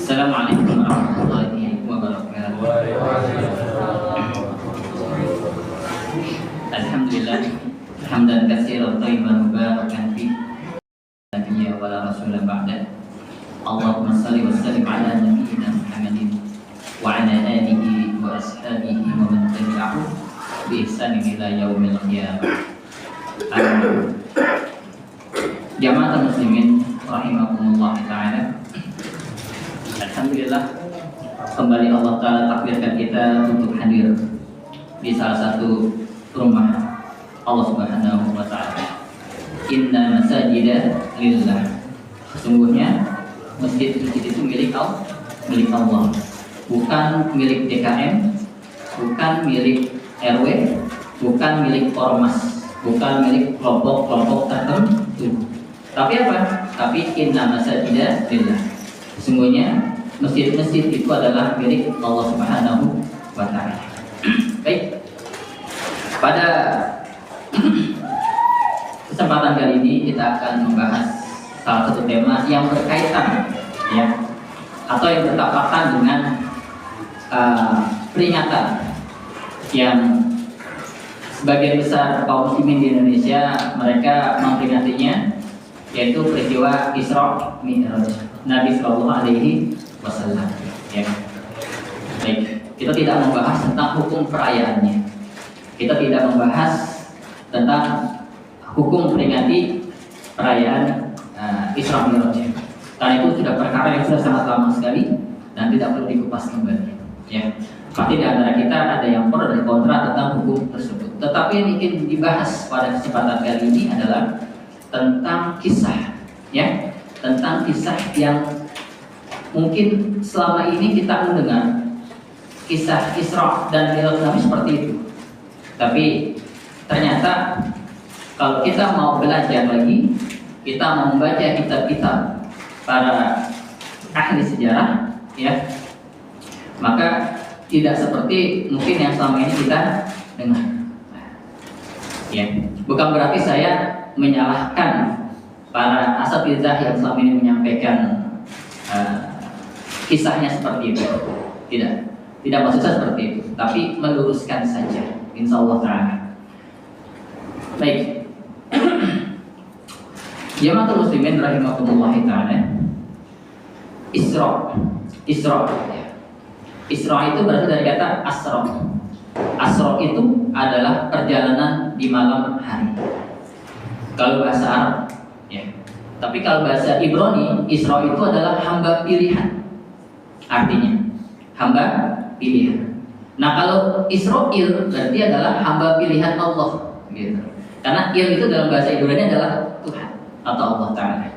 Assalamualaikum warahmatullahi wabarakatuh. Alhamdulillah, hamdan katsiran thayyiban mubarakan fi nabiyya wa la rasula ba'da. Allahumma shalli wa sallim ala nabiyyina Muhammadin wa ala alihi wa ashabihi wa man tabi'ahu bi ihsanin ila yaumil qiyamah. Jamaah muslimin rahimakumullah taala. Alhamdulillah, kembali Allah Ta'ala takdirkan kita untuk hadir di salah satu rumah Allah Subhanahu wa Ta'ala. Inna masajida lillah. Sesungguhnya masjid-masjid itu milik Allah, bukan milik DKM, bukan milik RW, bukan milik ormas, bukan milik kelompok-kelompok tertentu. Tapi apa? Tapi inna masajida lillah. Sesungguhnya masjid-masjid itu adalah milik Allah Subhanahu wa Ta'ala. Baik. Pada kesempatan kali ini kita akan membahas salah satu tema yang berkaitan ya, atau yang bertepatan dengan peringatan yang sebagian besar kaum muslimin di Indonesia mereka memperingatinya, yaitu peristiwa Isra Mi'raj Nabi Sallallahu Alaihi Wasallam. Ya. Baik, kita tidak membahas tentang hukum perayaannya. Kita tidak membahas tentang hukum peringati perayaan Isra Mi'raj. Karena itu sudah perkara yang sudah sangat lama sekali dan tidak perlu dikupas kembali. Ya. Pasti di antara kita ada yang pro dan kontra tentang hukum tersebut. Tetapi yang ingin dibahas pada kesempatan kali ini adalah tentang kisah, ya, tentang kisah yang mungkin selama ini kita mendengar kisah Isra dan Mi'raj Nabi seperti itu. Tapi ternyata kalau kita mau belajar lagi, kita mau membaca kitab-kitab para ahli sejarah, ya, maka tidak seperti mungkin yang selama ini kita dengar. Ya, bukan berarti saya menyalahkan para asatidzah yang selama ini menyampaikan kisahnya seperti itu. Tidak maksud saya seperti itu, tapi meluruskan saja, insyaallah ta'ala. Baik. Jamaah muslimin rahimakumullah ta'ala. Isra itu berasal dari kata asra. Asra itu adalah perjalanan di malam hari. Kalau bahasa Arab, ya. Tapi kalau bahasa Ibrani, Isra itu adalah hamba pilihan. Artinya, hamba pilihan. Nah, kalau Israil berarti adalah hamba pilihan Allah, gitu. Karena Il itu dalam bahasa Ibrani adalah Tuhan atau Allah Ta'ala.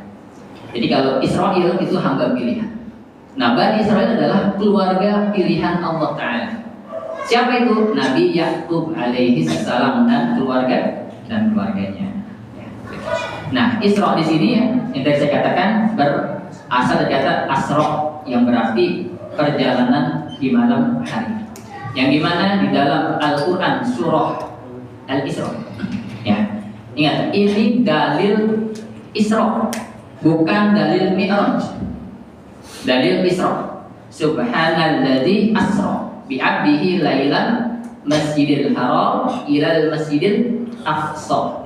Jadi kalau Israil itu hamba pilihan. Nah, Bani Israil adalah keluarga pilihan Allah Ta'ala. Siapa itu? Nabi Yakub alaihi salam dan keluarganya. Nah, Isra di sini ya, yang tadi saya katakan berasal dari kata asra yang berarti perjalanan di malam hari. Yang dimana di dalam Al-Quran surah Al-Isra. Ya, ingat ini dalil Isra, bukan dalil Mi'raj. Dalil Isra. Subhanalladzi asra bi'abdihi lailan masjidil haram ilal masjidil aqsa.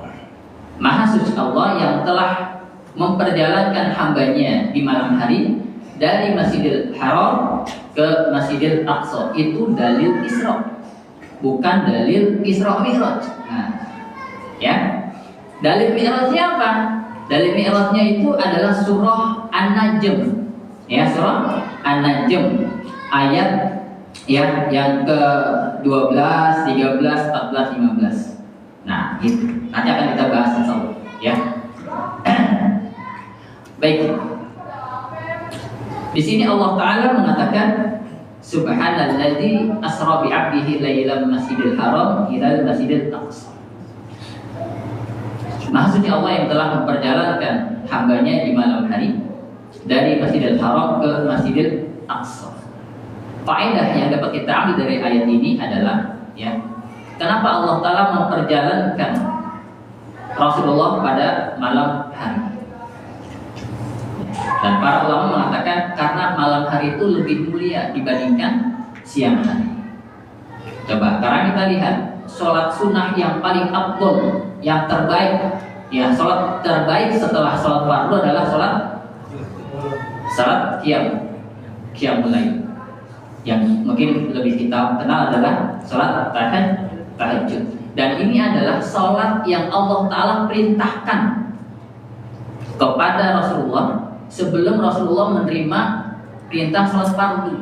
Maha suci Allah yang telah memperjalankan hambanya di malam hari dari Masjidil Haram ke Masjidil Aqsa. Itu dalil Isra, bukan dalil Isra Mi'raj. Nah, ya, dalil Mi'rajnya apa? Dalil Mi'rajnya itu adalah surah An-Najm. Ya, surah An-Najm ayat ya yang ke-12, 13, 14, 15. Nah, itu nanti akan kita bahas insyaallah, ya. Baik. Di sini Allah Ta'ala mengatakan Subhanalladzi asra bi 'abdihi lailan masjidil haram ilal masjidil aqsa. Maha suci Allah yang telah memperjalankan hambanya di malam hari dari Masjidil Haram ke Masjidil Aqsa. Faedah yang dapat kita ambil dari ayat ini adalah, ya, kenapa Allah Ta'ala memperjalankan Rasulullah pada malam hari. Dan para ulama mengatakan karena malam hari itu lebih mulia dibandingkan siang hari. Coba, karena kita lihat sholat sunnah yang paling afdol, yang terbaik, ya sholat terbaik setelah sholat fardu adalah sholat qiyamul lail. Yang mungkin lebih kita kenal adalah sholat tahajud. Dan ini adalah sholat yang Allah Ta'ala perintahkan kepada Rasulullah sebelum Rasulullah menerima perintah sholat fardu.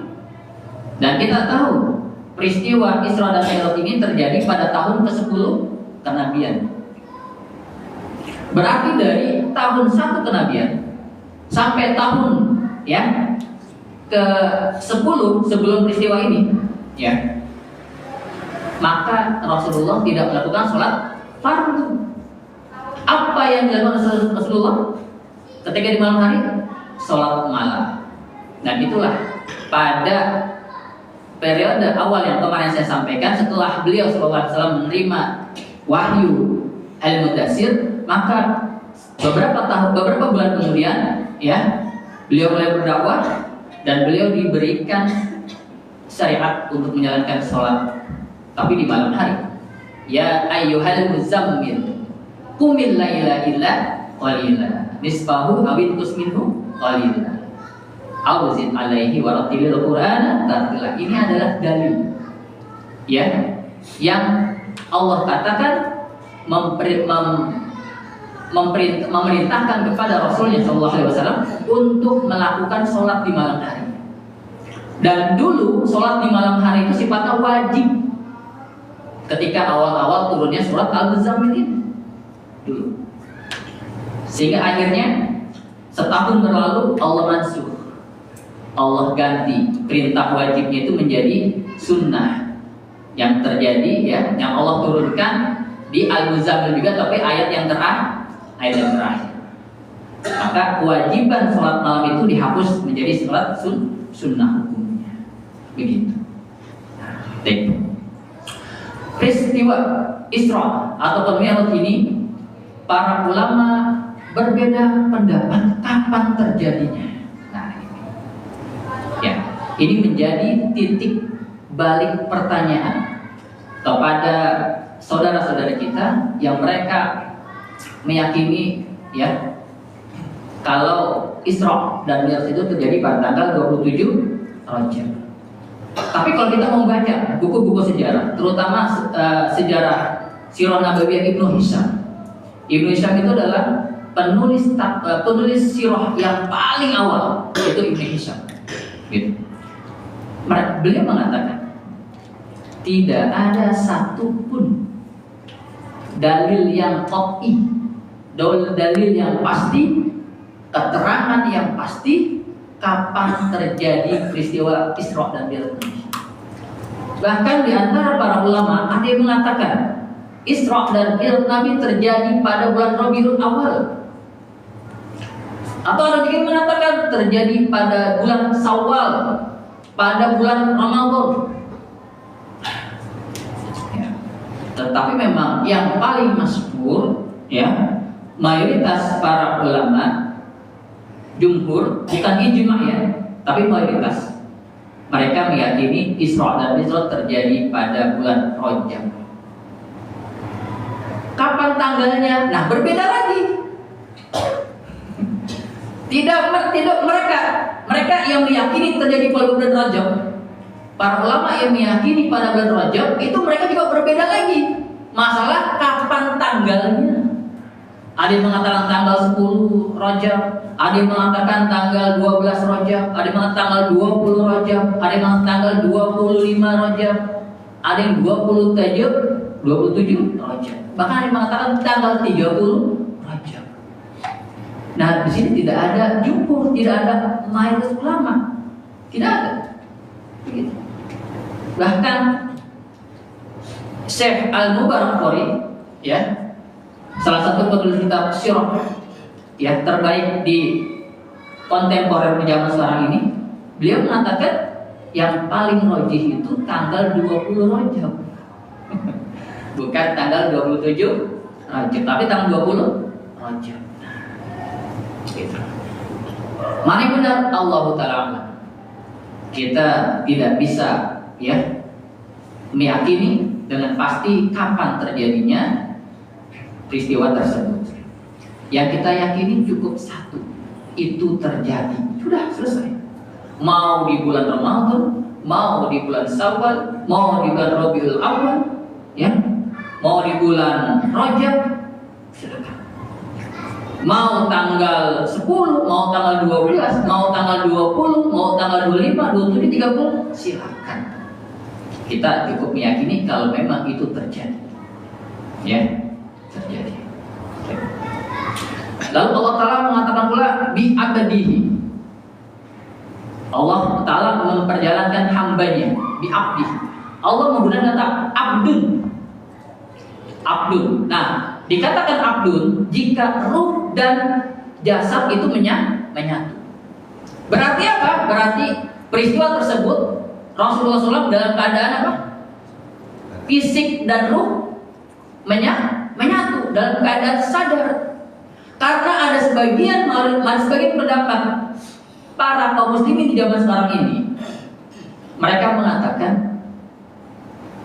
Dan kita tahu peristiwa Isra dan Mi'raj ini terjadi pada tahun ke-10 kenabian. Berarti dari tahun 1 kenabian sampai tahun ke-10 sebelum peristiwa ini, maka Rasulullah tidak melakukan sholat fardu. Apa yang dilakukan Rasulullah ketika di malam hari? Sholat malam. Dan itulah pada periode awal yang kemarin saya sampaikan, setelah beliau SAW menerima wahyu Al-Mudaththir, maka beberapa bulan kemudian beliau mulai berdakwah dan beliau diberikan syariat untuk menjalankan sholat, tapi di malam hari. Ya ayyuhal muzammil qumil laila illa qalila nisfahu aw inqus minhu qalila awzid alaihi warattilil qur'ana tartila. Ini adalah dalil yang Allah katakan memerintahkan kepada Rasulnya SAW untuk melakukan sholat di malam hari. Dan dulu sholat di malam hari itu sifatnya wajib ketika awal-awal turunnya surat Al-Muzammil ini dulu. Sehingga akhirnya setahun berlalu Allah mansuh, Allah ganti perintah wajibnya itu menjadi sunnah yang terjadi yang Allah turunkan di Al-Muzammil juga, tapi ayat yang terakhir. Maka kewajiban sholat malam itu dihapus menjadi sholat sunnah hukumnya. Begitu. Peristiwa Isra atau Mi'raj ini, para ulama berbeda pendapat kapan terjadinya. Ini menjadi titik balik pertanyaan kepada saudara-saudara kita yang mereka meyakini kalau Isra dan Mi'raj itu terjadi pada tanggal 27 Rajab. Tapi kalau kita mau baca buku-buku sejarah, terutama sejarah Sirah Nabawiyah Ibnu Hisham. Ibnu Hisham itu adalah penulis sirah yang paling awal, itu Ibnu Hisham. Gitu. Beliau mengatakan tidak ada satupun dalil yang qat'i, dalil yang pasti, keterangan yang pasti kapan terjadi peristiwa Isra dan Mi'raj. Bahkan di antara para ulama ada yang mengatakan Isra dan Mi'raj Nabi terjadi pada bulan Rabiul Awal, atau ada yang mengatakan terjadi pada bulan Syawal, pada bulan Ramadan. Tetapi memang yang paling masyhur mayoritas para ulama, jumhur, bukan ijma tapi mayoritas, mereka meyakini Isra dan Mi'raj terjadi pada bulan Rajab. Kapan tanggalnya? Nah, berbeda lagi. Tidak mereka yang meyakini terjadi pada bulan Rajab, para ulama yang meyakini pada bulan Rajab itu mereka juga berbeda lagi. Masalah kapan tanggalnya. Ada yang mengatakan tanggal 10 Rajab, ada yang mengatakan tanggal 12 Rajab, ada yang mengatakan tanggal 20 Rajab, ada yang mengatakan tanggal 25 Rajab, ada yang 27 Rajab. Bahkan ada yang mengatakan tanggal 30 Rajab. Nah, di sini tidak ada jumhur, tidak ada mayoritas ulama, tidak ada. Begitu. Bahkan Syekh Al-Mubarakfuri, salah satu penulis kitab sirah terbaik di kontemporer di zaman sekarang ini, beliau mengatakan yang paling rajih itu tanggal 20 Rajab. Bukan tanggal 27 Rajab, tapi tanggal 20 Rajab. Gitu. Mana yang benar? Allah Ta'ala. kita tidak bisa ya meyakini dengan pasti kapan terjadinya peristiwa tersebut. Yang kita yakini cukup satu, itu terjadi, sudah selesai. Mau di bulan Ramadan, mau di bulan Syawal, mau di bulan Rabiul Awal, ya, mau di bulan Rajab, silakan. Mau tanggal 10, mau tanggal 12, mau tanggal 20, mau tanggal 25, 27, 30, silakan. Kita cukup meyakini kalau memang itu terjadi, ya, terjadi. Lalu Allah Ta'ala mengatakan pula bi abdihi. Allah Ta'ala memperjalankan hambanya bi abdihi. Allah menggunakan kata abdun. Abdun. Nah, dikatakan abdun jika ruh dan jasad itu menyatu. Berarti apa? Berarti peristiwa tersebut Rasulullah SAW dalam keadaan apa? Fisik dan ruh menyatu dalam keadaan sadar. Karena ada sebagian pendapat para kaum muslimin di zaman sekarang ini, mereka mengatakan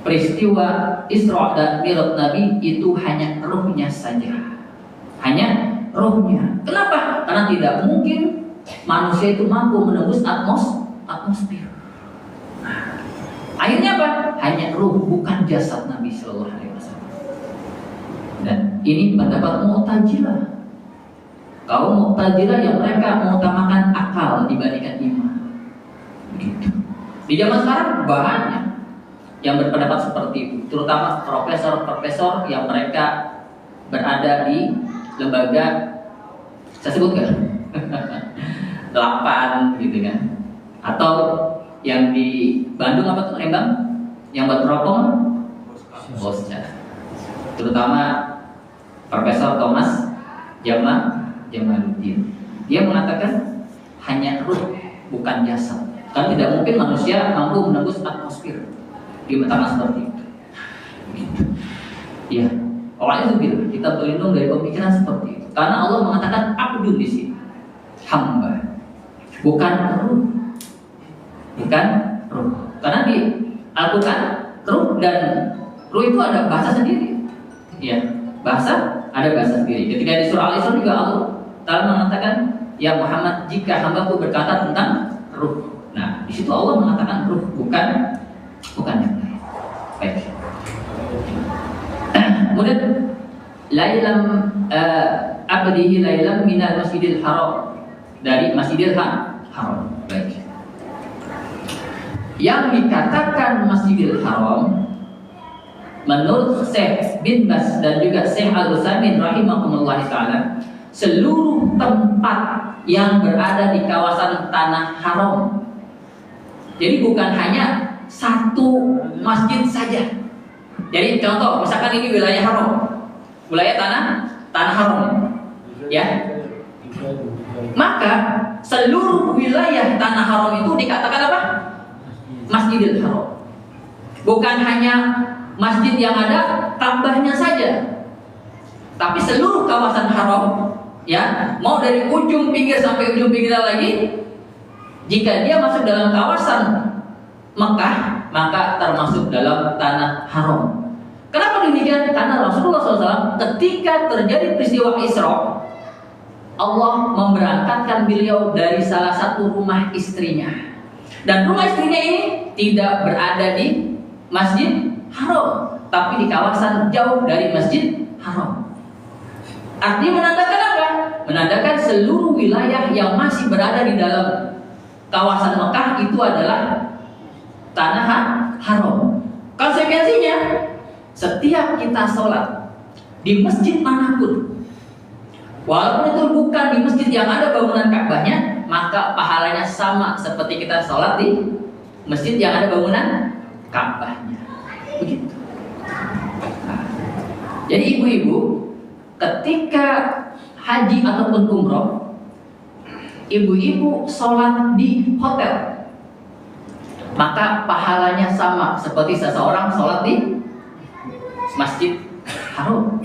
peristiwa Isra dan Mi'raj Nabi itu hanya ruhnya saja, hanya ruhnya. Kenapa? Karena tidak mungkin manusia itu mampu menembus atmosfer. Akhirnya apa? Hanya ruh, bukan jasad Nabi Sallallahu Alaihi Wasallam. Dan ini pendapat Mu'tazilah. Kaum Mu'tazilah yang mereka mengutamakan akal dibandingkan iman. Begitu. Di zaman sekarang banyak yang berpendapat seperti itu, terutama profesor-profesor yang mereka berada di lembaga, saya sebutkan 8 gitu kan, atau yang di Bandung apa tuh Bang? Yang buat teropong, Bosca. Terutama Profesor Thomas Jamaluddin. Dia mengatakan hanya ruh, bukan jasad. Karena tidak mungkin manusia mampu menembus atmosfer. Dia mengatakan seperti itu. Ya, awalnya itu bilang kita berlindung dari pemikiran seperti itu. Karena Allah mengatakan abdun di sini, hamba, bukan ruh, bukan ruh. Karena di Al-Quran ruh dan ruh itu ada bahasa sendiri. Ya, ada bahasa sendiri. Ketika di surah Al-Isra juga Allah Ta'ala mengatakan, ya Muhammad, jika hambaku berkata tentang ruh. Nah, di situ Allah mengatakan ruh, bukan yang lain. Baik. Kemudian lailam abdihi lailam minal masjidil haram, dari Masjidil Haram. Baik. Yang dikatakan Masjidil Haram menurut Syekh bin Bas dan juga Syekh Al-Utsaimin rahimahumullah taala, seluruh tempat yang berada di kawasan tanah haram. Jadi bukan hanya satu masjid saja. Jadi contoh, misalkan ini wilayah haram, wilayah tanah haram, ya. Maka seluruh wilayah tanah haram itu dikatakan apa? Masjidil Haram. Bukan hanya masjid yang ada Ka'bahnya saja, tapi seluruh kawasan haram, ya, mau dari ujung pinggir sampai ujung pinggir lagi, jika dia masuk dalam kawasan Mekah, maka termasuk dalam tanah haram. Kenapa demikian? Karena Rasulullah SAW ketika terjadi peristiwa Isra, Allah memberangkatkan beliau dari salah satu rumah istrinya, dan rumah istrinya ini tidak berada di Masjid Haram, tapi di kawasan jauh dari Masjid Haram. Artinya menandakan apa? Menandakan seluruh wilayah yang masih berada di dalam kawasan Mekah itu adalah tanah haram. Konsekuensinya, setiap kita sholat di masjid manapun, walaupun itu bukan di masjid yang ada bangunan Ka'bahnya, maka pahalanya sama seperti kita sholat di masjid yang ada bangunan Ka'bahnya. Begitu. Nah, jadi ibu-ibu, ketika haji ataupun umroh, ibu-ibu sholat di hotel, maka pahalanya sama seperti seseorang sholat di Masjid Haram.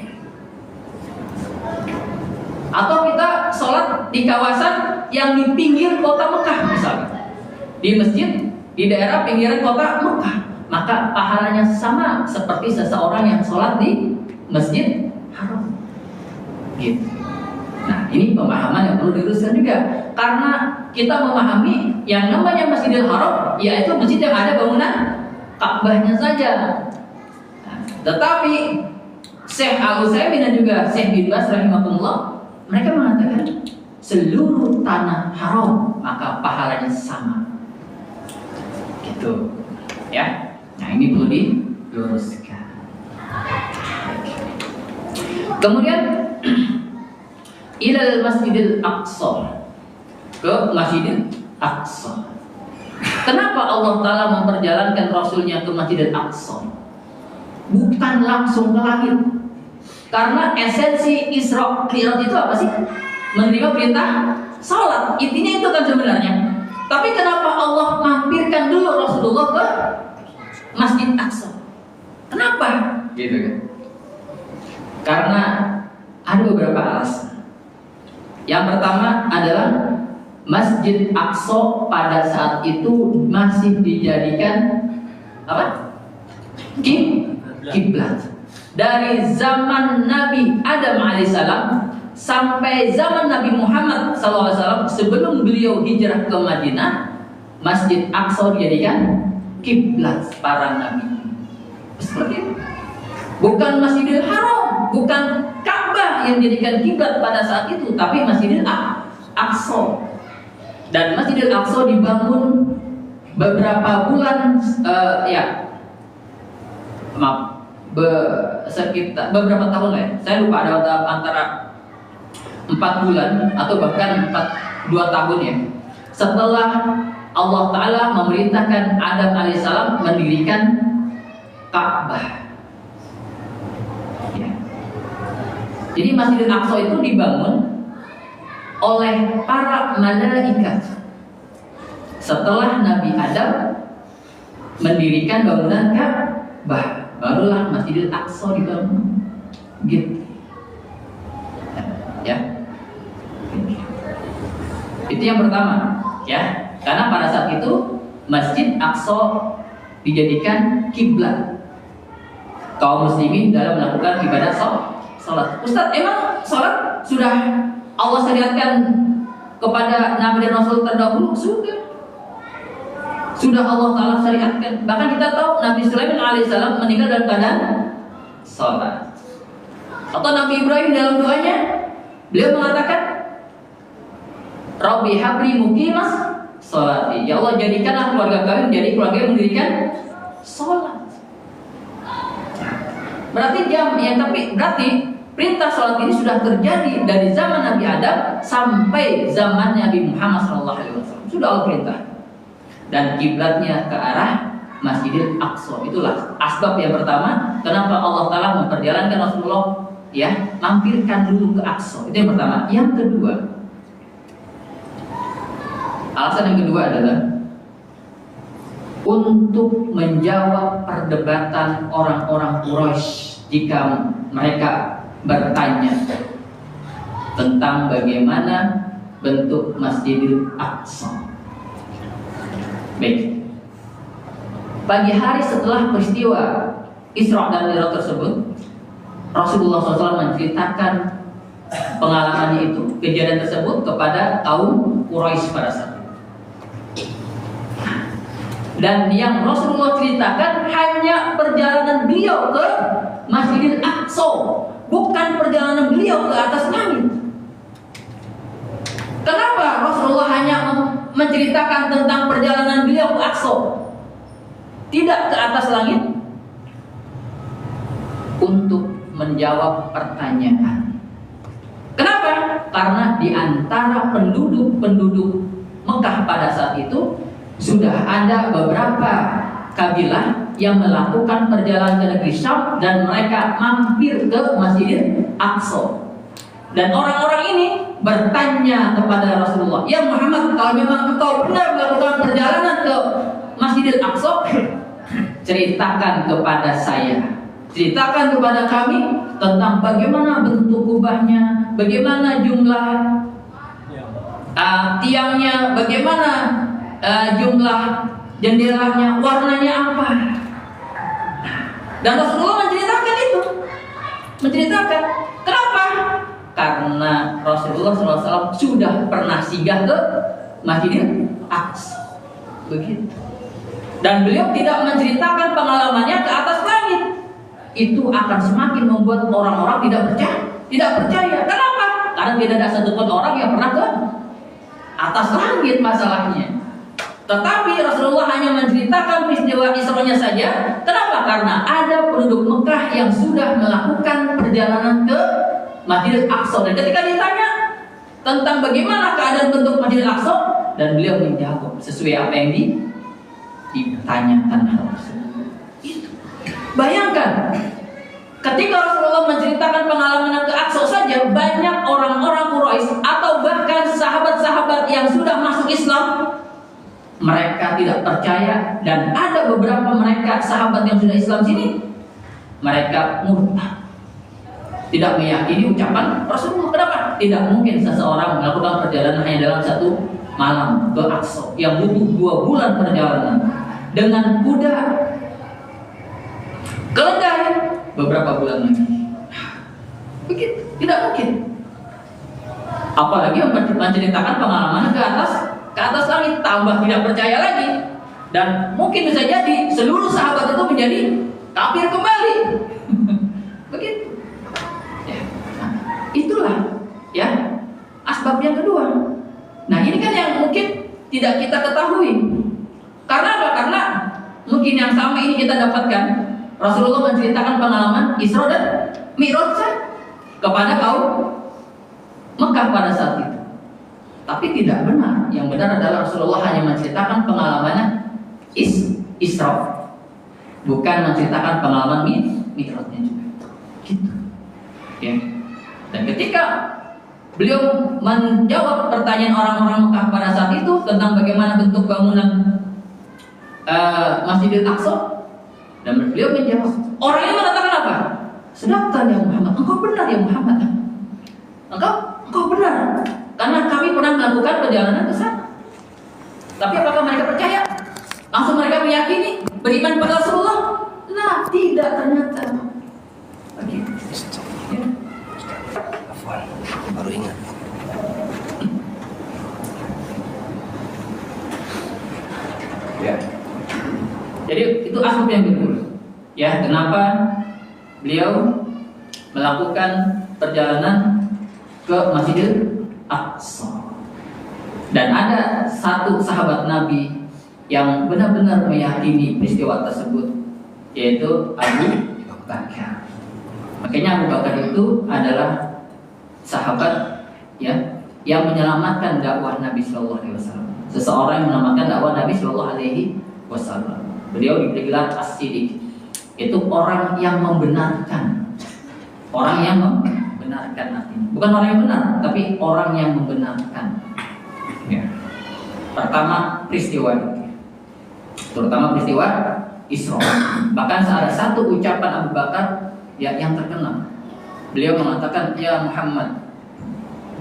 Atau kita sholat di kawasan yang di pinggir kota Mekah misalnya, di Masjid di daerah pinggiran kota Mekah, maka pahalanya sama seperti seseorang yang sholat di Masjid Haram. Gitu. Nah, ini pemahaman yang perlu diluruskan juga, karena kita memahami yang namanya Masjidil Haram yaitu masjid yang ada bangunan Ka'bahnya saja. Nah, tetapi Syekh Al-Utsaimin dan juga Syekh bin Baz rahimahullah, mereka mengatakan seluruh tanah haram maka pahalanya sama. Gitu. Ya. Nah, ini perlu diluruskan. Kemudian ilal Masjidil Aqsa, ke Masjidil Aqsa. Kenapa Allah Ta'ala memperjalankan Rasulnya ke Masjidil Aqsa? Bukan langsung ke langit. Karena esensi Isra Mi'raj itu apa sih? Menerima perintah salat. Intinya itu kan sebenarnya. Tapi kenapa Allah mampirkan dulu Rasulullah ke Masjid Aqsa? Kenapa? Gitu kan? Karena ada beberapa alasan. Yang pertama adalah Masjid Aqsa pada saat itu masih dijadikan apa? Kiblat. Dari zaman Nabi Adam alaihissalam sampai zaman Nabi Muhammad SAW, sebelum beliau hijrah ke Madinah, Masjid Aqsa dijadikan kiblat para nabi. Seperti itu. Bukan Masjidil Haram, bukan Ka'bah yang dijadikan kiblat pada saat itu, tapi Masjidil Aqsa. Dan Masjidil Aqsa dibangun beberapa bulan, sekitar beberapa tahun lah ya. Saya lupa, ada antara 4 bulan atau bahkan 2 tahun ya. Setelah Allah Ta'ala memerintahkan Adam alaihissalam mendirikan Ka'bah. Ya. Jadi Masjidil Aqsa itu dibangun oleh para malaikat setelah Nabi Adam mendirikan bangunan Ka'bah. Barulah Masjidil Aqsa dibangun. Gitu. Ya. Itu yang pertama, ya. Karena pada saat itu Masjid Aqsa dijadikan kiblat kaum muslimin dalam melakukan ibadah salat. Ustaz, emang salat sudah Allah syariatkan kepada Nabi dan Rasul terdahulu? Sudah Allah Ta'ala syariatkan. Bahkan kita tahu Nabi Sulaiman alaihissalam meninggal dalam keadaan salat. Atau Nabi Ibrahim dalam doanya, beliau mengatakan, Rabbi habli muqimas sholati. Ya Allah, jadikanlah keluarga kami menjadi keluarga yang mendirikan sholat. Berarti perintah sholat ini sudah terjadi dari zaman Nabi Adam sampai zaman Nabi Muhammad SAW. Sudah Allah perintah. Dan kiblatnya ke arah Masjidil Aqsa. Itulah asbab yang pertama kenapa Allah Ta'ala memperjalankan Rasulullah, ya, mampirkan dulu ke Aqsa. Itu yang pertama. Yang kedua, alasan yang kedua adalah untuk menjawab perdebatan orang-orang Quraisy jika mereka bertanya tentang bagaimana bentuk Masjidil Aqsa. Baik. Pagi hari setelah peristiwa Isra dan Mi'raj tersebut, Rasulullah SAW menceritakan pengalamannya itu, kejadian tersebut kepada kaum Quraisy pada saat itu. Dan yang Rasulullah ceritakan hanya perjalanan beliau ke Masjidil Aqsa, bukan perjalanan beliau ke atas langit. Kenapa Rasulullah hanya menceritakan tentang perjalanan beliau ke Aqsa, tidak ke atas langit? Untuk menjawab pertanyaan. Kenapa? Karena di antara penduduk Mekah pada saat itu sudah ada beberapa kabilah yang melakukan perjalanan ke negeri Syam dan mereka mampir ke Masjidil Aqsa. Dan orang-orang ini bertanya kepada Rasulullah, "Ya Muhammad, kalau memang engkau benar melakukan perjalanan ke Masjidil Aqsa, ceritakan kepada saya, ceritakan kepada kami tentang bagaimana bentuk kubahnya, bagaimana jumlah tiangnya, bagaimana jumlah jendelanya warnanya apa. Dan Rasulullah menceritakan itu. Menceritakan. Kenapa? Karena Rasulullah SAW sudah pernah singgah ke Masjidil Aqsa. Begitu. Dan beliau tidak menceritakan pengalamannya ke atas langit. Itu akan semakin membuat orang-orang tidak percaya. Tidak percaya. Kenapa? Karena tidak ada satupun orang yang pernah ke atas langit masalahnya. Tetapi Rasulullah hanya menceritakan peristiwa Isra-nya saja. Kenapa? Karena ada penduduk Mekah yang sudah melakukan perjalanan ke Masjidil Aqsa. Dan ketika ditanya tentang bagaimana keadaan bentuk Masjidil Aqsa, dan beliau menjawab sesuai apa yang ditanyakan hal tersebut. Itu. Bayangkan, ketika Rasulullah menceritakan pengalaman ke Aqsa saja, banyak orang-orang Quraisy atau bahkan sahabat-sahabat yang sudah masuk Islam, mereka tidak percaya. Dan ada beberapa mereka sahabat yang sudah Islam sini, mereka murtad, tidak meyakini ucapan Rasulullah. Kenapa? Tidak mungkin seseorang melakukan perjalanan hanya dalam satu malam ke Aqsa yang butuh 2 bulan perjalanan dengan kuda keledai beberapa bulan lagi. Begitu, tidak mungkin. Apalagi menceritakan pengalaman ke atas langit, tambah tidak percaya lagi. Dan mungkin bisa jadi seluruh sahabat itu menjadi kafir kembali. Begitu. Ya. Nah, itulah ya asbab yang kedua. Nah, ini kan yang mungkin tidak kita ketahui. Karena apa? Karena mungkin yang sama ini kita dapatkan. Rasulullah menceritakan pengalaman Isra dan Mi'raj kepada kaum Mekah pada saat itu. Tapi tidak benar. Yang benar adalah Rasulullah hanya menceritakan pengalamannya Isra, bukan menceritakan pengalaman Mi'rajnya juga. Gitu. Ya. Dan ketika beliau menjawab pertanyaan orang-orang Mekah pada saat itu tentang bagaimana bentuk bangunan Masjidil Aqsa, dan beliau menjawab, orang ini mengatakan apa? Sedaptar ya Muhammad, engkau benar ya Muhammad. Engkau benar, karena kami pernah melakukan perjalanan ke sana. Tapi apakah mereka percaya? Langsung mereka meyakini, beriman pada Rasulullah? Nah, tidak ternyata. Oke. Ya. Baru ingat. Ya. Jadi itu asbab yang kedua. Ya, kenapa beliau melakukan perjalanan ke Masjidil Aqsa. Dan ada satu sahabat Nabi yang benar-benar meyakini peristiwa tersebut, yaitu Abu Bakar. Makanya Abu Bakar itu adalah sahabat ya yang menyelamatkan dakwah Nabi Shallallahu Alaihi Wasallam. Seseorang yang menyelamatkan dakwah Nabi Shallallahu Alaihi Wasallam. Beliau diberi gelar As-Siddiq. Itu orang yang membenarkan. Orang yang membenarkan artinya. Bukan orang yang benar, tapi orang yang membenarkan. Ya. Pertama peristiwa itu, terutama peristiwa Isra. Bahkan ada satu ucapan Abu Bakar ya, yang terkenal. Beliau mengatakan, ya Muhammad,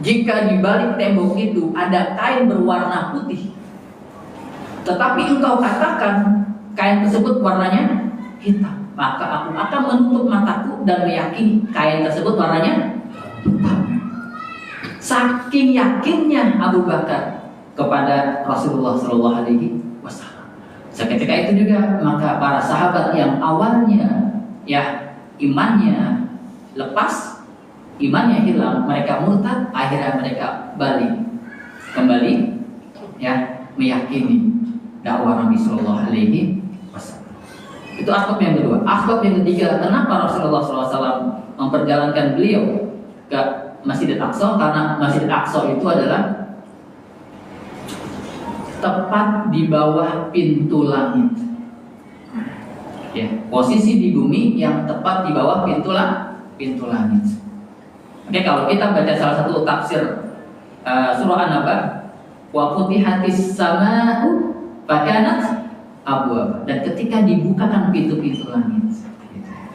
jika di balik tembok itu ada kain berwarna putih, tetapi engkau katakan kain tersebut warnanya hitam, maka aku akan menutup mataku dan meyakini kain tersebut warnanya hitam. Saking yakinnya Abu Bakar kepada Rasulullah Shallallahu Alaihi Wasallam. Seketika itu juga maka para sahabat yang awalnya ya imannya lepas, imannya hilang, mereka murtad, akhirnya mereka kembali ya meyakini dakwah Nabi Shallallahu Alaihi Wasallam. Itu asbab yang kedua. Asbab yang ketiga, kenapa Rasulullah SAW memperjalankan beliau ke Masjidil Aqsa? Karena Masjidil Aqsa itu adalah tepat di bawah pintu langit. Ya, posisi di bumi yang tepat di bawah pintu langit. Oke, kalau kita baca salah satu tafsir surah An-Naba, wa futihatis sama'u fakanat abwaba, dan ketika dibukakan pintu-pintu langit,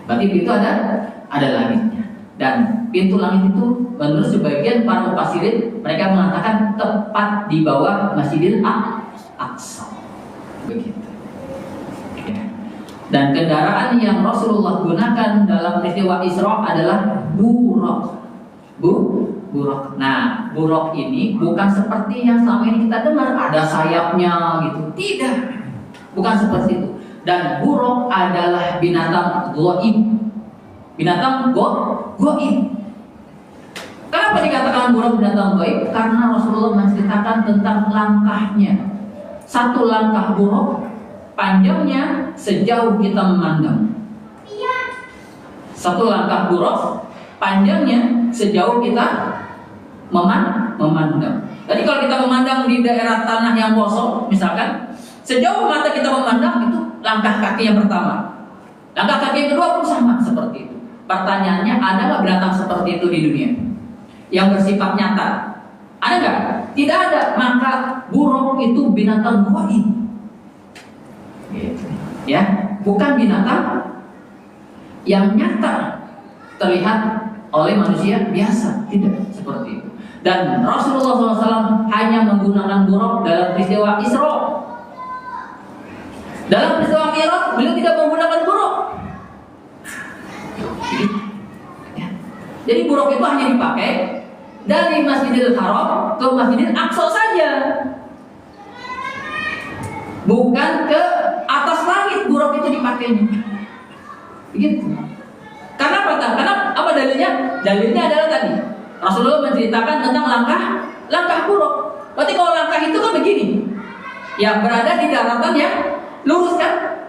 berarti pintu ada langitnya. Dan pintu langit itu menurut sebagian para mufassirin, mereka mengatakan tepat di bawah Masjidil Aqsa. Begitu. Dan kendaraan yang Rasulullah gunakan dalam peristiwa Isra adalah buraq. Buraq. Nah, buraq ini bukan seperti yang selama ini kita dengar ada sayapnya gitu. Tidak. Bukan seperti itu. Dan buraq adalah binatang ghaib. Binatang ghaib. Kenapa dikatakan buraq binatang ghaib? Karena Rasulullah menceritakan tentang langkahnya. Satu langkah buraq panjangnya sejauh kita memandang. Satu langkah buraq panjangnya sejauh kita memandang. Jadi kalau kita memandang di daerah tanah yang kosong, misalkan, sejauh mata kita memandang itu langkah kaki yang pertama. Langkah kaki yang kedua pun sama seperti itu. Pertanyaannya, ada nggak binatang seperti itu di dunia yang bersifat nyata? Ada nggak? Tidak ada. Maka buruk itu binatang ghaib. Ya, bukan binatang yang nyata terlihat oleh manusia biasa, tidak seperti itu. Dan Rasulullah SAW hanya menggunakan buruk dalam peristiwa Isra. Dalam peristiwa Mi'raj beliau tidak menggunakan buruk. Jadi buruk itu hanya dipakai dari Masjidil Haram ke Masjidil Aqsa saja, bukan ke atas langit buruk itu dipakainya. Begitu. Karena apa? Karena apa dalilnya? Dalilnya adalah tadi Rasulullah menceritakan tentang langkah buruk. Berarti kalau langkah itu kan begini, yang berada di daratan yang lurus kan?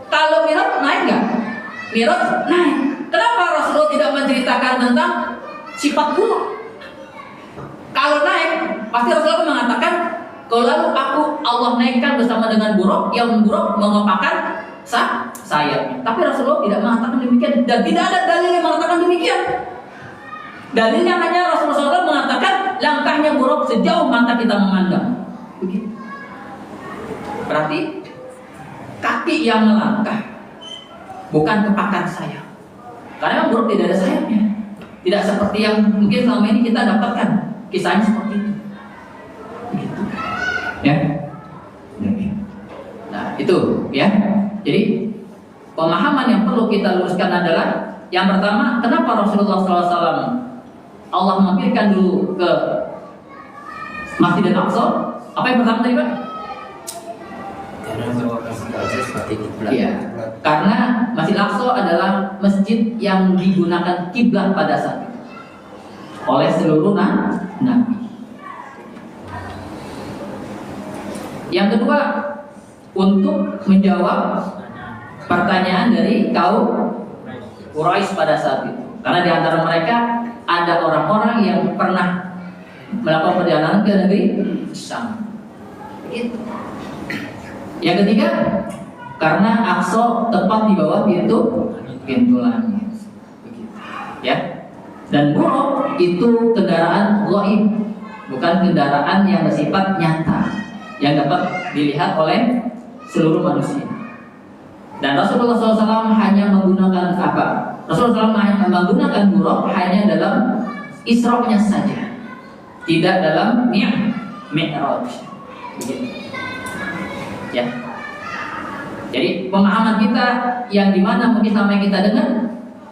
Kalau Mi'raj naik nggak? Mi'raj naik. Kenapa Rasulullah tidak menceritakan tentang sifat buruk? Kalau naik, pasti Rasulullah mengatakan, kalau lalu Allah naikkan bersama dengan buruk, yang buruk mengepakkan sayapnya. Tapi Rasulullah tidak mengatakan demikian, dan tidak ada dalil yang mengatakan demikian. Dalilnya hanya Rasulullah SAW mengatakan langkahnya buruk sejauh mata kita memandang. Begitu. Berarti kaki yang melangkah, bukan kepakan sayap. Karena yang buruk tidak ada sayapnya. Tidak seperti yang mungkin selama ini kita dapatkan. Kisahnya seperti itu. Begitu. Ya. Nah, itu ya. Jadi pemahaman yang perlu kita luruskan adalah yang pertama, kenapa Rasulullah SAW Allah mampirkan dulu ke Masjidil Aqsa? Apa yang pertama tadi Pak? Iya, karena Masjidil Aqsa adalah masjid yang digunakan kiblat pada saat itu oleh seluruh nabi. Yang kedua, untuk menjawab pertanyaan dari kaum Quraisy pada saat itu. Karena di antara mereka ada orang-orang yang pernah melakukan perjalanan ke negeri Syam. Itu. Yang ketiga, karena Aqsa tepat di bawah pintu langit. Begitu. Ya. Dan buruk itu kendaraan ghaib, bukan kendaraan yang bersifat nyata yang dapat dilihat oleh seluruh manusia. Dan Rasulullah SAW hanya menggunakan apa? Rasulullah SAW hanya menggunakan buruk hanya dalam Isra-nya saja, tidak dalam Mi'raj. Ya. Jadi pemahaman kita yang dimana mungkin sama yang kita dengar,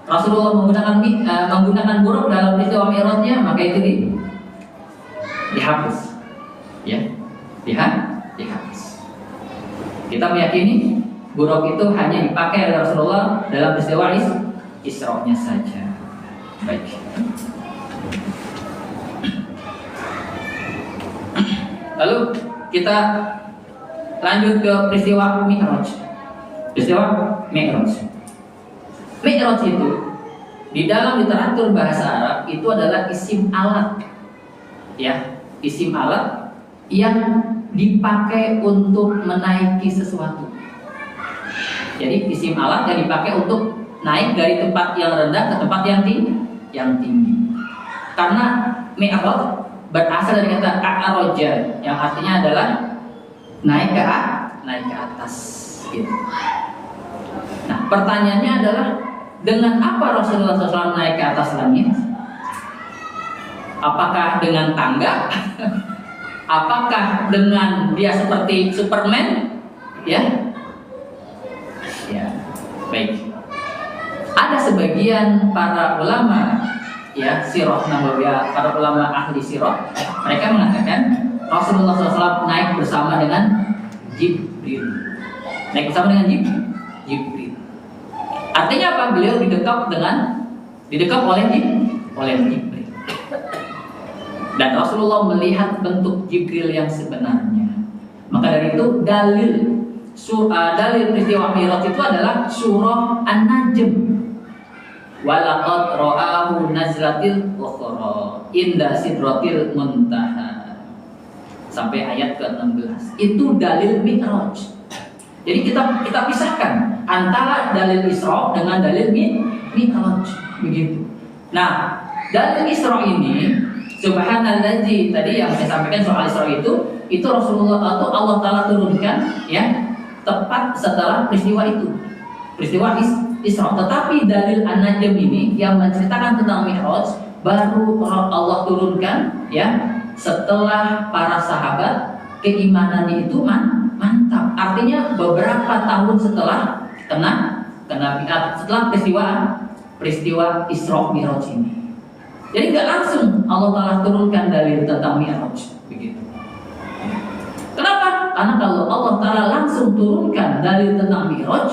Rasulullah menggunakan buruk dalam peristiwa Mi'rajnya, maka itu dihapus. Ya, dihapus. Kita meyakini buruk itu hanya dipakai oleh Rasulullah dalam peristiwa Isra-nya saja. Baik. Lalu kita lanjut ke peristiwa Mi'raj. Mi'raj itu di dalam literatur bahasa Arab itu adalah isim alat. Ya, isim alat yang dipakai untuk menaiki sesuatu. Jadi isim alat yang dipakai untuk naik dari tempat yang rendah ke tempat yang tinggi. Karena Mi'raj berasal dari kata a'raja yang artinya adalah naik ke atas gitu. Nah, pertanyaannya adalah dengan apa Rasulullah SAW naik ke atas langit? Apakah dengan tangga? Apakah dengan dia seperti Superman? Ya. Baik. Ada sebagian para ulama ya sirah nabawiyah, para ulama ahli sirah, mereka mengatakan Rasulullah SAW naik bersama dengan Jibril. Naik bersama dengan Jibril. Artinya apa? Beliau didekap oleh Jibril. Dan Rasulullah melihat bentuk Jibril yang sebenarnya. Maka dari itu dalil peristiwa Mi'raj itu adalah surah An-Najm. Walaqad ra'ahu nazlatil ukhra inda sidratil muntaha sampai ayat ke-16. Itu dalil Mi'raj. Jadi kita pisahkan antara dalil Isra dengan dalil Mi'raj begitu. Nah, dalil Isra ini subhanallazi tadi yang saya sampaikan soal Isra itu Rasulullah atau Allah Ta'ala turunkan ya tepat setelah peristiwa itu. Peristiwa Isra. Tetapi dalil An-Najm ini yang menceritakan tentang Mi'raj baru Allah turunkan ya setelah para sahabat keimanannya itu mantap. Artinya beberapa tahun setelah setelah peristiwa Isra Mi'raj ini. Jadi nggak langsung Allah Ta'ala turunkan dalil tentang Mi'raj begitu. Kenapa? Karena kalau Allah Ta'ala langsung turunkan dalil tentang Mi'raj,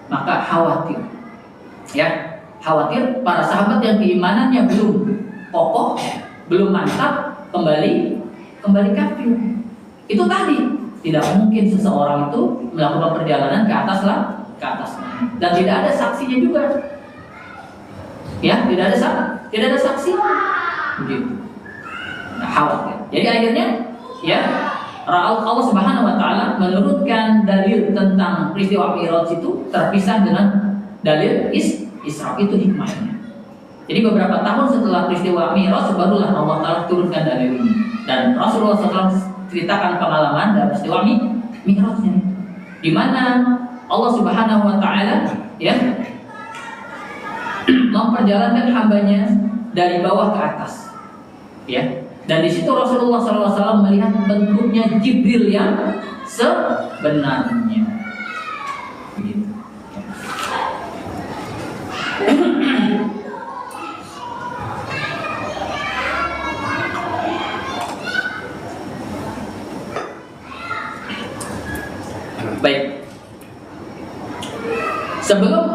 maka khawatir para sahabat yang keimanannya belum kokoh, belum mantap, kembali kafir. Itu tadi tidak mungkin seseorang itu melakukan perjalanan ke atas dan tidak ada saksinya juga. Ya, tidak ada saksi. Begitu. Nah, khawatir. Jadi akhirnya ya Allah Subhanahu wa taala menurunkan dalil tentang peristiwa Mi'raj itu terpisah dengan dalil Isra. Itu hikmahnya. Jadi beberapa tahun setelah peristiwa Mi'raj barulah Allah Ta'ala turunkan dalil ini. Dan Rasulullah SAW ceritakan pengalaman dalam peristiwa Mi'raj ini, di mana Allah Subhanahu wa taala ya memperjalankan hambanya dari bawah ke atas. Ya. Dan di situ Rasulullah SAW melihat bentuknya Jibril yang sebenarnya. Begitu. Baik. Sebelum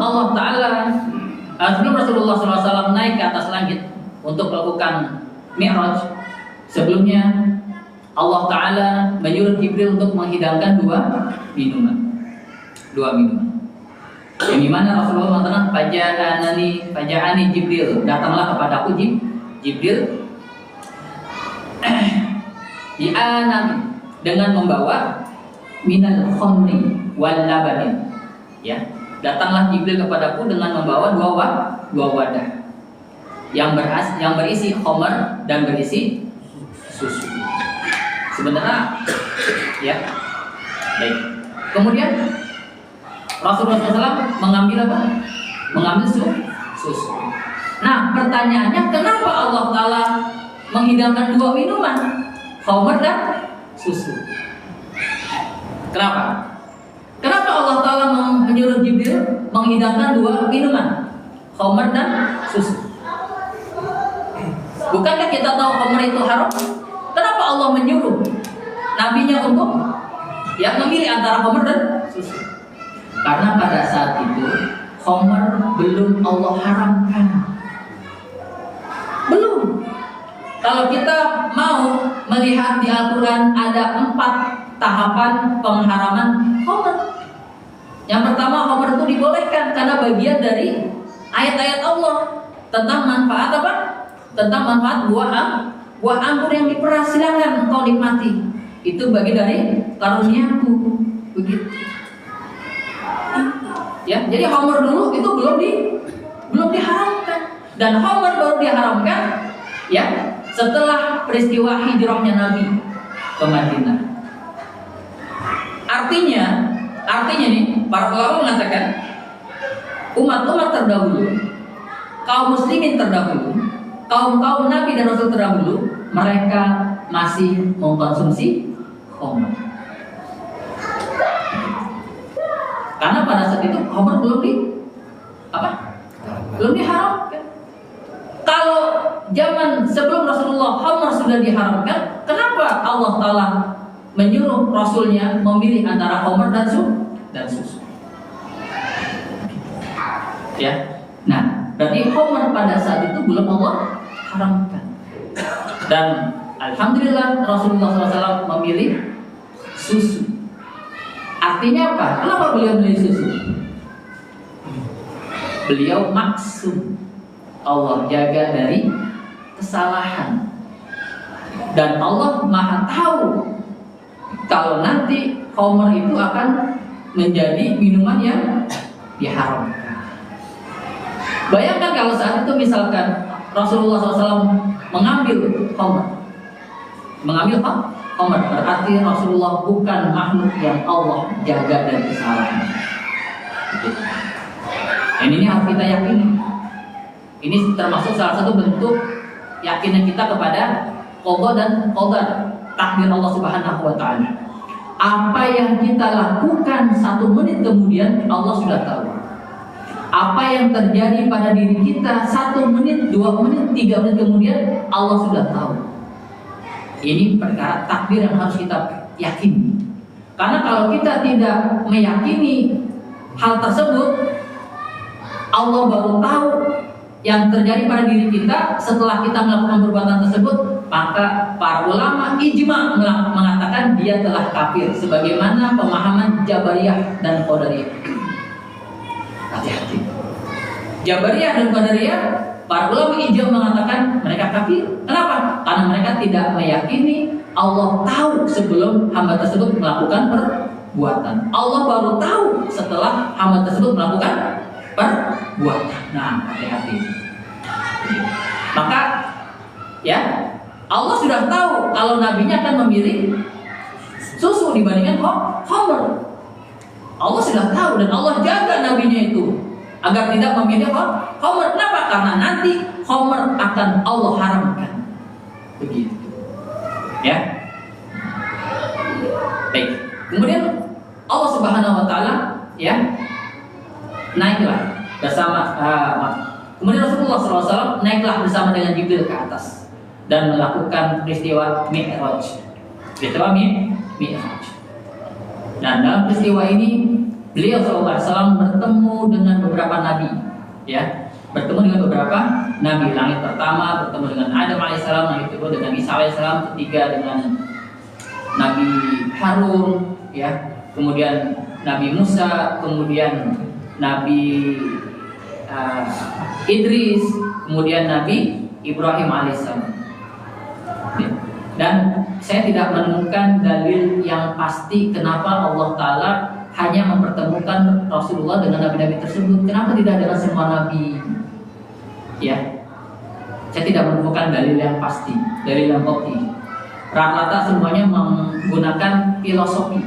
Rasulullah SAW naik ke atas langit untuk melakukan Mi'raj, sebelumnya Allah Ta'ala menyuruh Jibril untuk menghidangkan dua minuman. Yang dimana Rasulullah mengatakan Faja'ani Jibril, datanglah kepadaku Jibril di'anan dengan membawa minal khamri wal labanin. Ya, datanglah Jibril kepadaku dengan membawa dua wadah yang berisi khamr dan berisi susu. Sebenarnya ya. Baik. Kemudian Rasulullah SAW mengambil apa? Mengambil susu. Nah, pertanyaannya kenapa Allah Ta'ala menghidangkan dua minuman? Khamr dan susu. Kenapa? Kenapa Allah Ta'ala menyuruh Jibril menghidangkan dua minuman? Khamr dan susu. Bukankah kita tahu khamr itu haram? Kenapa Allah menyuruh nabinya untuk memilih antara khamr dan susu? Karena pada saat itu khamr belum Allah haramkan. Belum. Kalau kita mau melihat di Al-Quran ada 4 tahapan pengharaman khamr. Yang pertama, khamr itu dibolehkan karena bagian dari ayat-ayat Allah tentang manfaat apa? Tentang manfaat buah anggur yang diperas, silakan engkau nikmati. Itu bagian dari karuniaku. Begitu. Ya, jadi khamr dulu itu belum diharamkan, dan khamr baru diharamkan ya setelah peristiwa hijrahnya Nabi ke Madinah. Artinya nih, para ulama mengatakan umat-umat terdahulu, kaum muslimin terdahulu, kaum Nabi dan Rasul terdahulu, mereka masih mengkonsumsi khamr. Karena pada saat itu khamr sudah diharamkan, kenapa Allah Ta'ala menyuruh Rasulnya memilih antara khamr dan susu? Ya, nah berarti khamr pada saat itu belum Allah haramkan. Dan alhamdulillah Rasulullah SAW memilih susu. Artinya apa? Kenapa beliau memilih susu? Beliau maksum, Allah jaga dari kesalahan. Dan Allah Maha tahu kalau nanti khamr itu akan menjadi minuman yang diharamkan. Bayangkan kalau saat itu misalkan Rasulullah SAW mengambil khamr, berarti Rasulullah bukan makhluk yang Allah jaga dari kesalahan. Dan ini harus kita yakini. Ini termasuk salah satu bentuk yakinan kita kepada qada dan qadar, takdir Allah Subhanahu wa Ta'ala. Apa yang kita lakukan 1 menit kemudian Allah sudah tahu. Apa yang terjadi pada diri kita 1 menit, 2 menit, 3 menit kemudian Allah sudah tahu. Ini perkara takdir yang harus kita yakini. Karena kalau kita tidak meyakini hal tersebut, Allah baru tahu yang terjadi pada diri kita setelah kita melakukan perbuatan tersebut, maka para ulama ijma mengatakan dia telah kafir, sebagaimana pemahaman Jabariyah dan Qadariyah. Hati-hati. Jabariyah dan Qadariyah, para ulama ijma mengatakan mereka kafir. Kenapa? Karena mereka tidak meyakini Allah tahu sebelum hamba tersebut melakukan perbuatan. Allah baru tahu setelah hamba tersebut melakukan perbuatan. Nah, hati-hati. Maka ya, Allah sudah tahu kalau nabinya akan memilih susu dibandingkan khamr. Allah sudah tahu dan Allah jaga nabinya itu agar tidak memilih khamr. Kenapa? Karena nanti khamr akan Allah haramkan. Begitu. Ya. Baik. Kemudian Allah Subhanahu wa Ta'ala ya naiklah bersama kemudian Rasulullah SAW naiklah bersama dengan Jibril ke atas dan melakukan peristiwa Mi'raj. Dan dalam peristiwa ini beliau SAW bertemu dengan beberapa nabi, ya, bertemu dengan beberapa nabi. Langit pertama bertemu dengan Adam alaihissalam, langit kedua dengan Isa alaihissalam, ketiga dengan Nabi Harun, ya, kemudian Nabi Musa, kemudian Nabi Idris, kemudian Nabi Ibrahim alaihissalam. Dan saya tidak menemukan dalil yang pasti kenapa Allah Ta'ala hanya mempertemukan Rasulullah dengan nabi-nabi tersebut. Kenapa tidak dengan semua nabi? Ya, saya tidak menemukan dalil yang pasti, dalil yang pasti. Rata-rata semuanya menggunakan filosofi.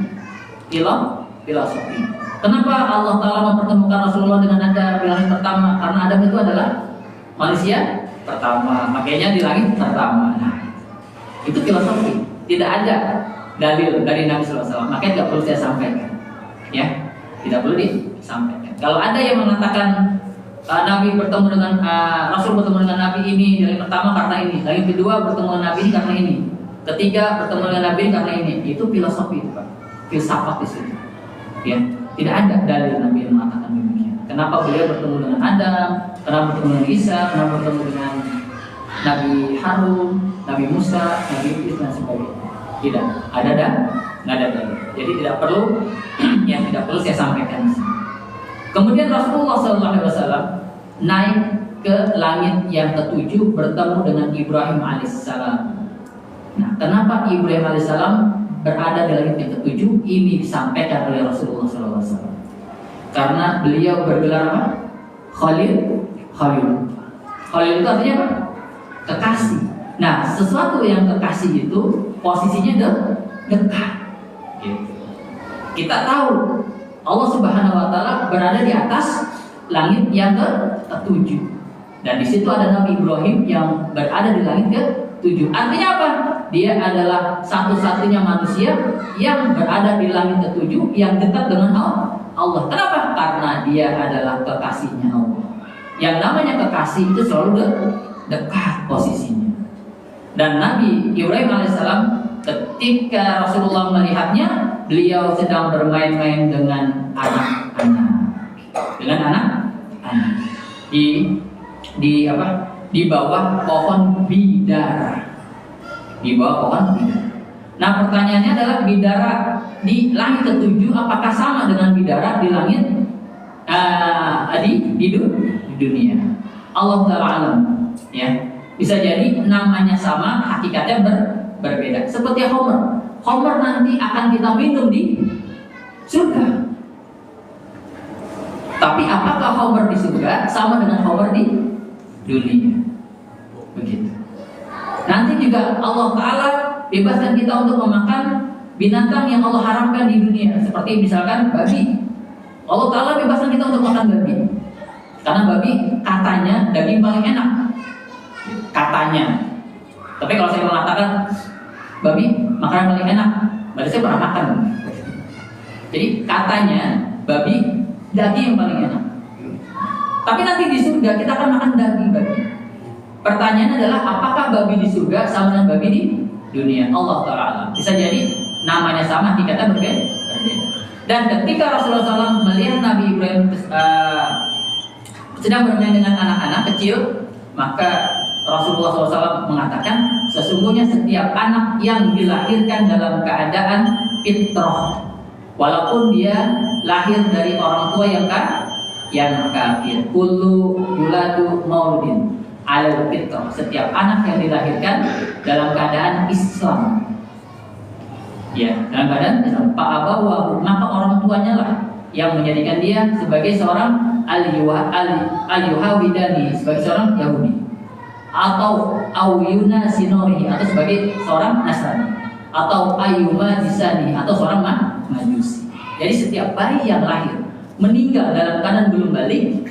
Kenapa Allah Ta'ala mempertemukan Rasulullah dengan Adam di langit pertama? Karena Adam itu adalah manusia pertama, makanya di langit pertama. Nah, itu filosofi. Tidak ada dalil dari Nabi SAW, makanya tidak perlu saya sampaikan. Ya, tidak perlu disampaikan. Kalau ada yang mengatakan Nabi bertemu dengan Rasul bertemu dengan Nabi ini di langit pertama karena ini, langit kedua bertemu dengan Nabi ini karena ini, ketiga bertemu dengan Nabi ini karena ini, itu filosofi itu, Pak. Filsafat di sini. Ya. Tidak ada dalil Nabi yang mengatakan demikian. Kenapa beliau bertemu dengan Adam? Kenapa bertemu dengan Isa? Kenapa bertemu dengan Nabi Harun, Nabi Musa, Nabi Idris dan sebagainya? Tidak ada nggak ada dalil. Jadi tidak perlu yang tidak perlu saya sampaikan. Kemudian Rasulullah SAW naik ke langit yang ketujuh bertemu dengan Ibrahim alaihissalam. Nah, kenapa Ibrahim alaihissalam berada di langit yang ketujuh? Ini disampaikan oleh Rasulullah SAW. Karena beliau bergelar apa? Khalil. Khalil itu artinya apa? Kekasih. Nah, sesuatu yang kekasih itu posisinya dekat. Gitu. Kita tahu Allah Subhanahu Wa Taala berada di atas langit yang ketujuh. Dan di situ ada Nabi Ibrahim yang berada di langit ke-7. Artinya apa? Dia adalah satu-satunya manusia yang berada di langit ke-7 yang dekat dengan Allah. Kenapa? Karena dia adalah kekasihnya Allah. Yang namanya kekasih itu selalu dekat posisinya. Dan Nabi Ibrahim alaihissalam ketika Rasulullah melihatnya, beliau sedang bermain-main dengan anak-anak. Dengan anak-anak di bawah pohon bidara. Di bawah pohon bidara. Nah, pertanyaannya adalah bidara di langit ketujuh apakah sama dengan bidara di langit di dunia? Allah Ta'ala alam, ya. Bisa jadi namanya sama, hakikatnya berbeda. Seperti Homer. Homer nanti akan kita minum di surga. Tapi apakah Homer di surga sama dengan Homer di dunia? Begitu. Nanti juga Allah Ta'ala bebaskan kita untuk memakan binatang yang Allah haramkan di dunia. Seperti misalkan babi. Allah Ta'ala bebaskan kita untuk makan babi. Karena babi katanya daging paling enak. Katanya. Tapi kalau saya mengatakan babi makanan paling enak, berarti saya pernah makan. Jadi katanya babi daging yang paling enak. Tapi nanti di surga kita akan makan daging babi. Pertanyaannya adalah apakah babi di surga sama dengan babi di dunia? Allah Ta'ala. Bisa jadi namanya sama, hakikatnya berbeda. Dan ketika Rasulullah SAW melihat Nabi Ibrahim sedang bermain dengan anak-anak kecil, maka Rasulullah SAW mengatakan sesungguhnya setiap anak yang dilahirkan dalam keadaan fitrah, walaupun dia lahir dari orang tua yang kafir, kullu yuladu mauludin alal fitrah, setiap anak yang dilahirkan dalam keadaan Islam, ya, dalam keadaan Islam, fa'abawahu, maka orang tuanya lah yang menjadikan dia sebagai seorang al-yuhawidani, sebagai seorang Yahudi, atau awyuna sinori, atau sebagai seorang Nasrani, atau ayuma disani, atau seorang majusi. Jadi setiap bayi yang lahir meninggal dalam keadaan belum balik,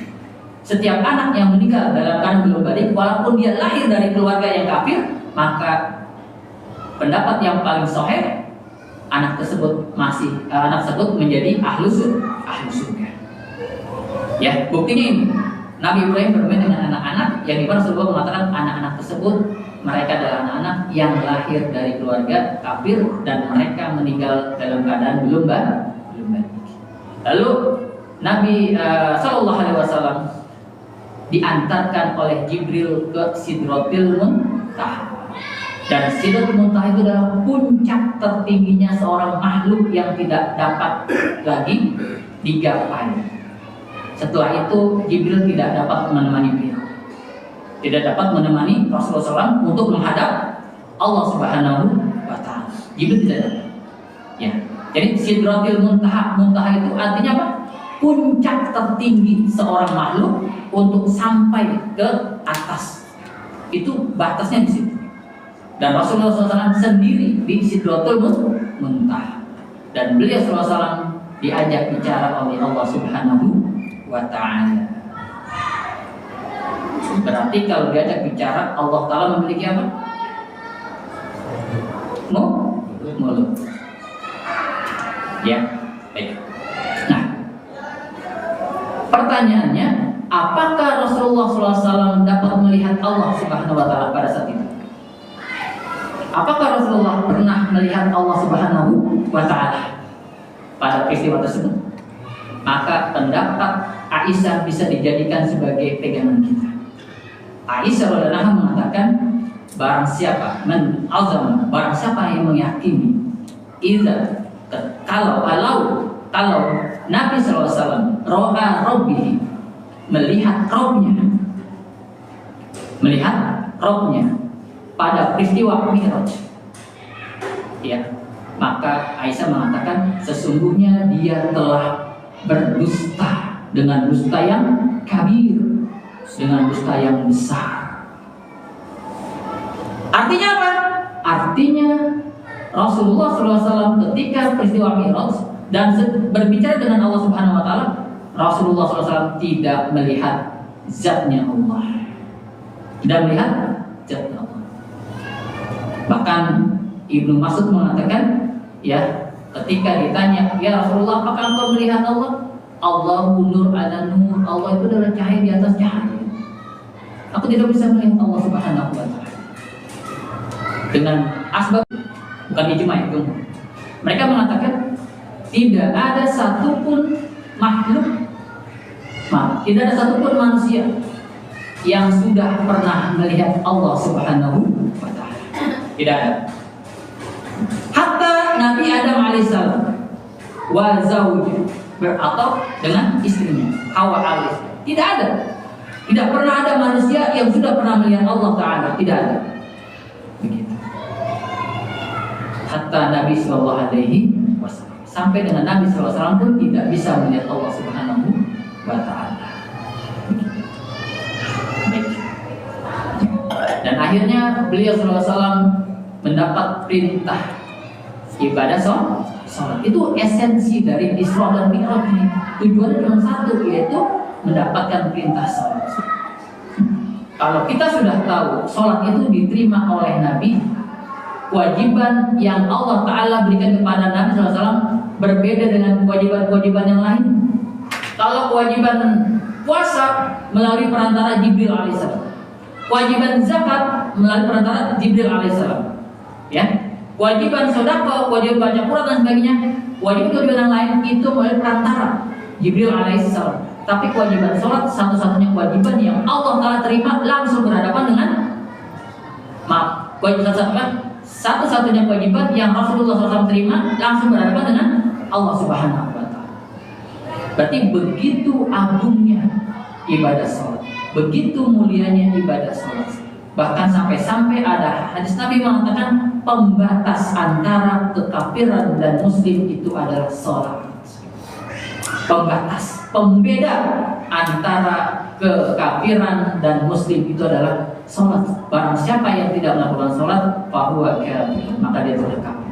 setiap anak yang meninggal dalam keadaan belum balik, walaupun dia lahir dari keluarga yang kafir, maka pendapat yang paling sahih, anak tersebut menjadi ahlus surga. Ya, buktinya ini. Nabi Ibrahim bermain dengan anak-anak yang dimana Rasulullah mengatakan anak-anak tersebut mereka adalah anak-anak yang lahir dari keluarga kafir dan mereka meninggal dalam keadaan belum balik. Lalu Nabi Shallallahu Alaihi Wasallam diantarkan oleh Jibril ke Sidratil Muntaha, dan Sidratil Muntaha itu adalah puncak tertingginya seorang makhluk yang tidak dapat lagi digapai. Setelah itu Jibril tidak dapat menemani beliau, tidak dapat menemani Rasulullah SAW untuk menghadap Allah Subhanahu wa Ta'ala. Jibril tidak dapat. Ya. Jadi Sidratil Muntaha, Muntaha itu artinya apa? Puncak tertinggi seorang makhluk untuk sampai ke atas. Itu batasnya di situ. Dan Rasulullah SAW sendiri di Sidratil Muntaha. Dan beliau SAW diajak bicara oleh Allah Subhanahu wa Ta'ala. Berarti kalau diajak bicara, Allah Ta'ala memiliki apa? Mulut. Ya, baik. Nah, pertanyaannya, apakah Rasulullah SAW dapat melihat Allah Subhanahu wa Ta'ala pada saat itu? Apakah Rasulullah pernah melihat Allah Subhanahu wa Ta'ala pada peristiwa tersebut? Maka pendapat Aisyah bisa dijadikan sebagai pegangan kita. Aisyah radhiyallahu anha mengatakan, barang siapa barang siapa yang meyakini kalau Nabi SAW ro'a Rabbih, melihat Rabbnya pada peristiwa Mi'raj, ya, maka Aisyah mengatakan sesungguhnya dia telah berdusta dengan dusta yang kabir, dengan dusta yang besar. Artinya apa? Artinya Rasulullah SAW ketika peristiwa Mi'raj dan berbicara dengan Allah Subhanahu wa Ta'ala, Rasulullah SAW tidak melihat zatnya Allah, tidak melihat zatnya Allah. Bahkan Ibnu Mas'ud mengatakan, ya, ketika ditanya, ya Rasulullah, apakah engkau melihat Allah? Allahu nur ala nur, Allah itu adalah cahaya di atas cahaya. Aku tidak bisa melihat Allah Subhanahu wa Ta'ala. dengan asbab, bukan ijma itu. Mereka mengatakan tidak ada satupun makhluk, tidak ada satupun manusia yang sudah pernah melihat Allah Subhanahu wa Ta'ala. Tidak ada. Hatta Nabi Adam alaihissalam wa zawjuh, atau dengan istrinya Hawa alaihissalam. Tidak ada. Tidak pernah ada manusia yang sudah pernah melihat Allah Ta'ala. Tidak ada. Begitu. Hatta Nabi Sallallahu Alaihi Wasallam, sampai dengan Nabi Sallallahu Alaihi Wasallam pun tidak bisa melihat Allah Subhanahu wa Ta'ala. Dan akhirnya beliau Sallallahu Alaihi Wasallam mendapat perintah ibadah sholat. Itu esensi dari Isra dan Mi'raj. Tujuannya cuma satu, yaitu mendapatkan perintah sholat. Kalau kita sudah tahu sholat itu diterima oleh Nabi, kewajiban yang Allah Ta'ala berikan kepada Nabi SAW berbeda dengan kewajiban-kewajiban yang lain. Kalau kewajiban puasa melalui perantara Jibril alaihissalam, kewajiban zakat melalui perantara Jibril alaihissalam, ya, kewajiban sedekah, kewajiban baca Quran dan sebagainya, kewajiban yang lain itu melalui perantara Jibril alaihissalam. Tapi kewajiban sholat satu-satunya kewajiban yang Allah Ta'ala terima langsung berhadapan dengan, kewajiban satu-satunya kewajiban yang Rasulullah SAW terima langsung berhadapan dengan Allah Subhanahu wa Ta'ala. Berarti begitu agungnya ibadah sholat, begitu mulianya ibadah sholat. Bahkan sampai-sampai ada hadis Nabi mengatakan pembatas antara kekafiran dan muslim itu adalah sholat. Pembatas, pembeda antara kekafiran dan muslim itu adalah sholat. Barang siapa yang tidak melakukan sholat, fahuwa kafir, maka dia sudah kafir.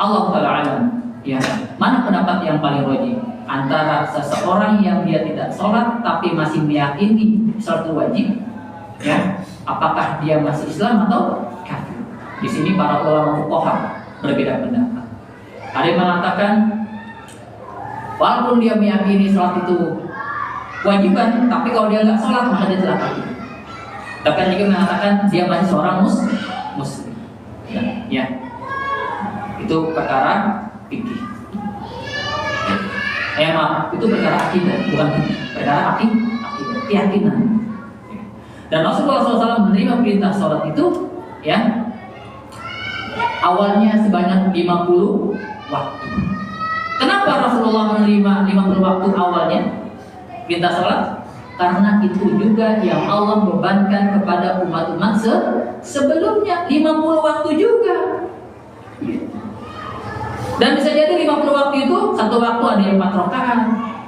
Allah Ta'ala alam, ya, mana pendapat yang paling rajih antara seseorang yang dia tidak sholat tapi masih meyakini sholat wajib, ya, apakah dia masih Islam atau kafir? Di sini para ulama fuqaha berbeda pendapat. Ada yang mengatakan walaupun dia meyakini sholat itu kewajiban, tapi kalau dia nggak sholat maka dia telah kafir. Tapi ada juga mengatakan dia masih seorang muslim. Ya, itu perkara fikih. Maaf, itu perkara akidah, bukan fikih. Perkara akidah, keyakinan. Dan Rasulullah SAW menerima perintah sholat itu, ya, awalnya sebanyak 50 waktu. Kenapa Rasulullah menerima 50 waktu awalnya perintah sholat? Karena itu juga yang Allah bebankan kepada umat-umat sebelumnya, 50 waktu juga. Dan bisa jadi 50 waktu itu, satu waktu ada yang 4 rakaat,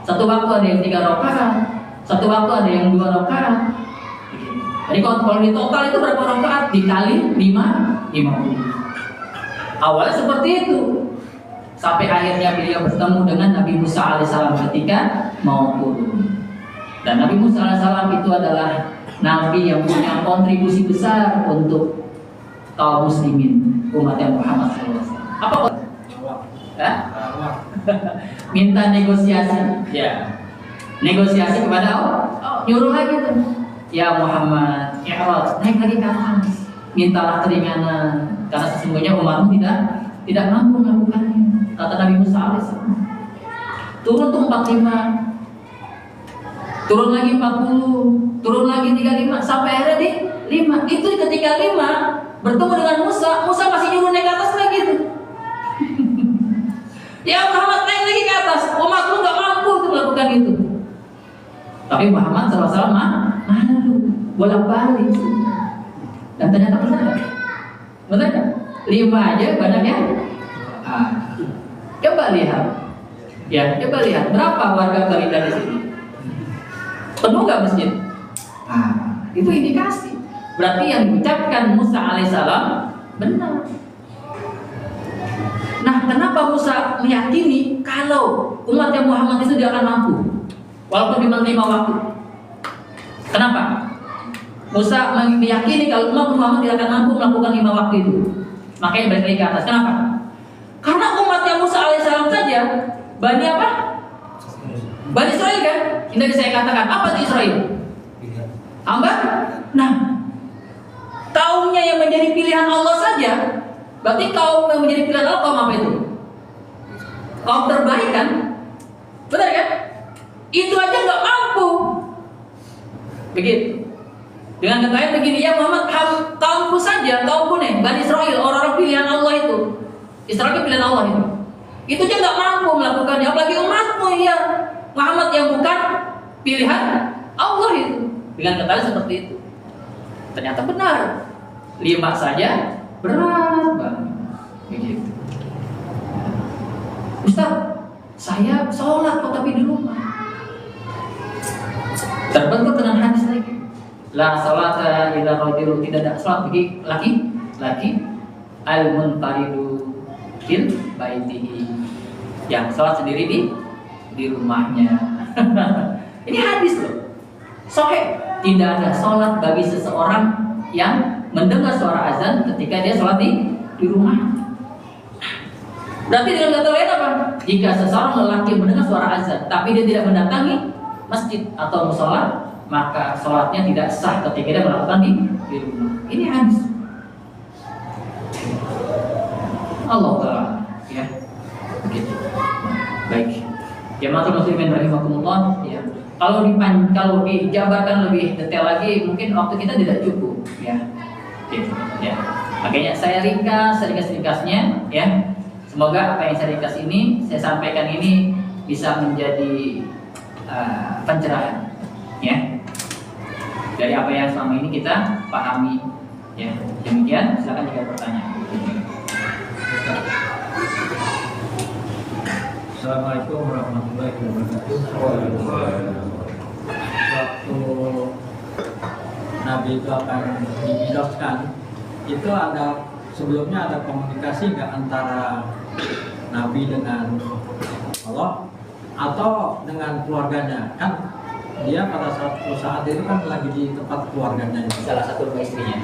satu waktu ada yang 3 rakaat, satu waktu ada yang 2 rakaat. Jadi kalau di total itu berapa rakaat dikali 50. Awalnya seperti itu. Sampai akhirnya beliau bertemu dengan Nabi Musa alaihissalam ketika mau turun. Dan Nabi Musa alaihissalam itu adalah Nabi yang punya kontribusi besar untuk kaum muslimin, umatnya Muhammad SAW. Apa? Minta negosiasi, ya, negosiasi kepada Allah. Nyuruh lagi tuh, ya Muhammad, i'rad, naik lagi ke atas, mintalah keringanan, karena sesungguhnya umatmu tidak mampu melakukannya. Kata Nabi Musa alaihissalam. Turun tuh 45, turun lagi 40, turun lagi 35, sampai akhirnya di 5. Itu ketika 5 bertemu dengan Musa masih nyuruh naik ke atas lagi tuh. Ya Muhammad, naik lagi ke atas, umatmu gak mampu untuk melakukan itu. Tapi Muhammad SAW mana lu, bolak-balik. Dan ternyata benar gak? Benar gak? 5 aja banyaknya. Coba lihat, ya, coba lihat berapa warga Balida di sini. Penuh nggak masjid? Itu indikasi. Berarti yang diucapkan Musa alaihissalam benar. Nah, kenapa Musa meyakini kalau umatnya Muhammad itu dia akan mampu, walaupun cuma 5 waktu? Kenapa? Musa meyakini kalau umat Muhammad tidak akan mampu melakukan 5 waktu itu. Makanya balik lagi ke atas. Kenapa? Karena umatnya Musa alaihissalam saja Bani apa? Bani Israel kan? Ini saya katakan apa itu Israel? Hamba? Nah, kaumnya yang menjadi pilihan Allah saja, berarti kaum yang menjadi pilihan Allah kaum apa itu? Kaum terbaik kan? Benar kan? Itu aja nggak mampu. Begitu. Dengan kata begini, ya Muhammad, kaumku saja, kaumku nih, Bani Israel, orang-orang pilihan Allah itu, Israel pilihan Allah itu aja nggak mampu melakukannya, apalagi umatmu ya Muhammad yang bukan pilihan Allah itu. Dengan kata seperti itu, ternyata benar. 5 saja berat banget. Begitu. Ustaz, saya sholat kok tapi di rumah. Terbentur dengan hadis lagi. La salata illa rajul, tidak ada salat bagi laki al-munfaridu fil baitihi, yang salat sendiri di rumahnya. Ini hadis loh. Sahih, tidak ada salat bagi seseorang yang mendengar suara azan ketika dia salat di rumah. Berarti dengan kata lain apa? Jika seseorang lelaki mendengar suara azan tapi dia tidak mendatangi masjid atau musola, maka sholatnya tidak sah ketika dia melakukan di rumah. Ini hadis Allah Ta'ala, ya. Begitu. Baik. Jamaah muslimin rahimakumullah, ya. Kalau dijabarkan lebih detail lagi, mungkin waktu kita tidak cukup, ya. Gitu, ya. Makanya saya ringkas-ringkasnya, ya. Semoga apa yang saya ringkas ini, saya sampaikan ini bisa menjadi pencerahan, ya, dari apa yang selama ini kita pahami, ya. Demikian, silakan jika ada pertanyaan. Assalamualaikum warahmatullahi wabarakatuh. Waktu Nabi itu akan dibidoskan, itu sebelumnya ada komunikasi nggak antara Nabi dengan Allah atau dengan keluarganya? Kan dia pada saat itu kan lagi di tempat keluarganya, Salah satu rumah istrinya.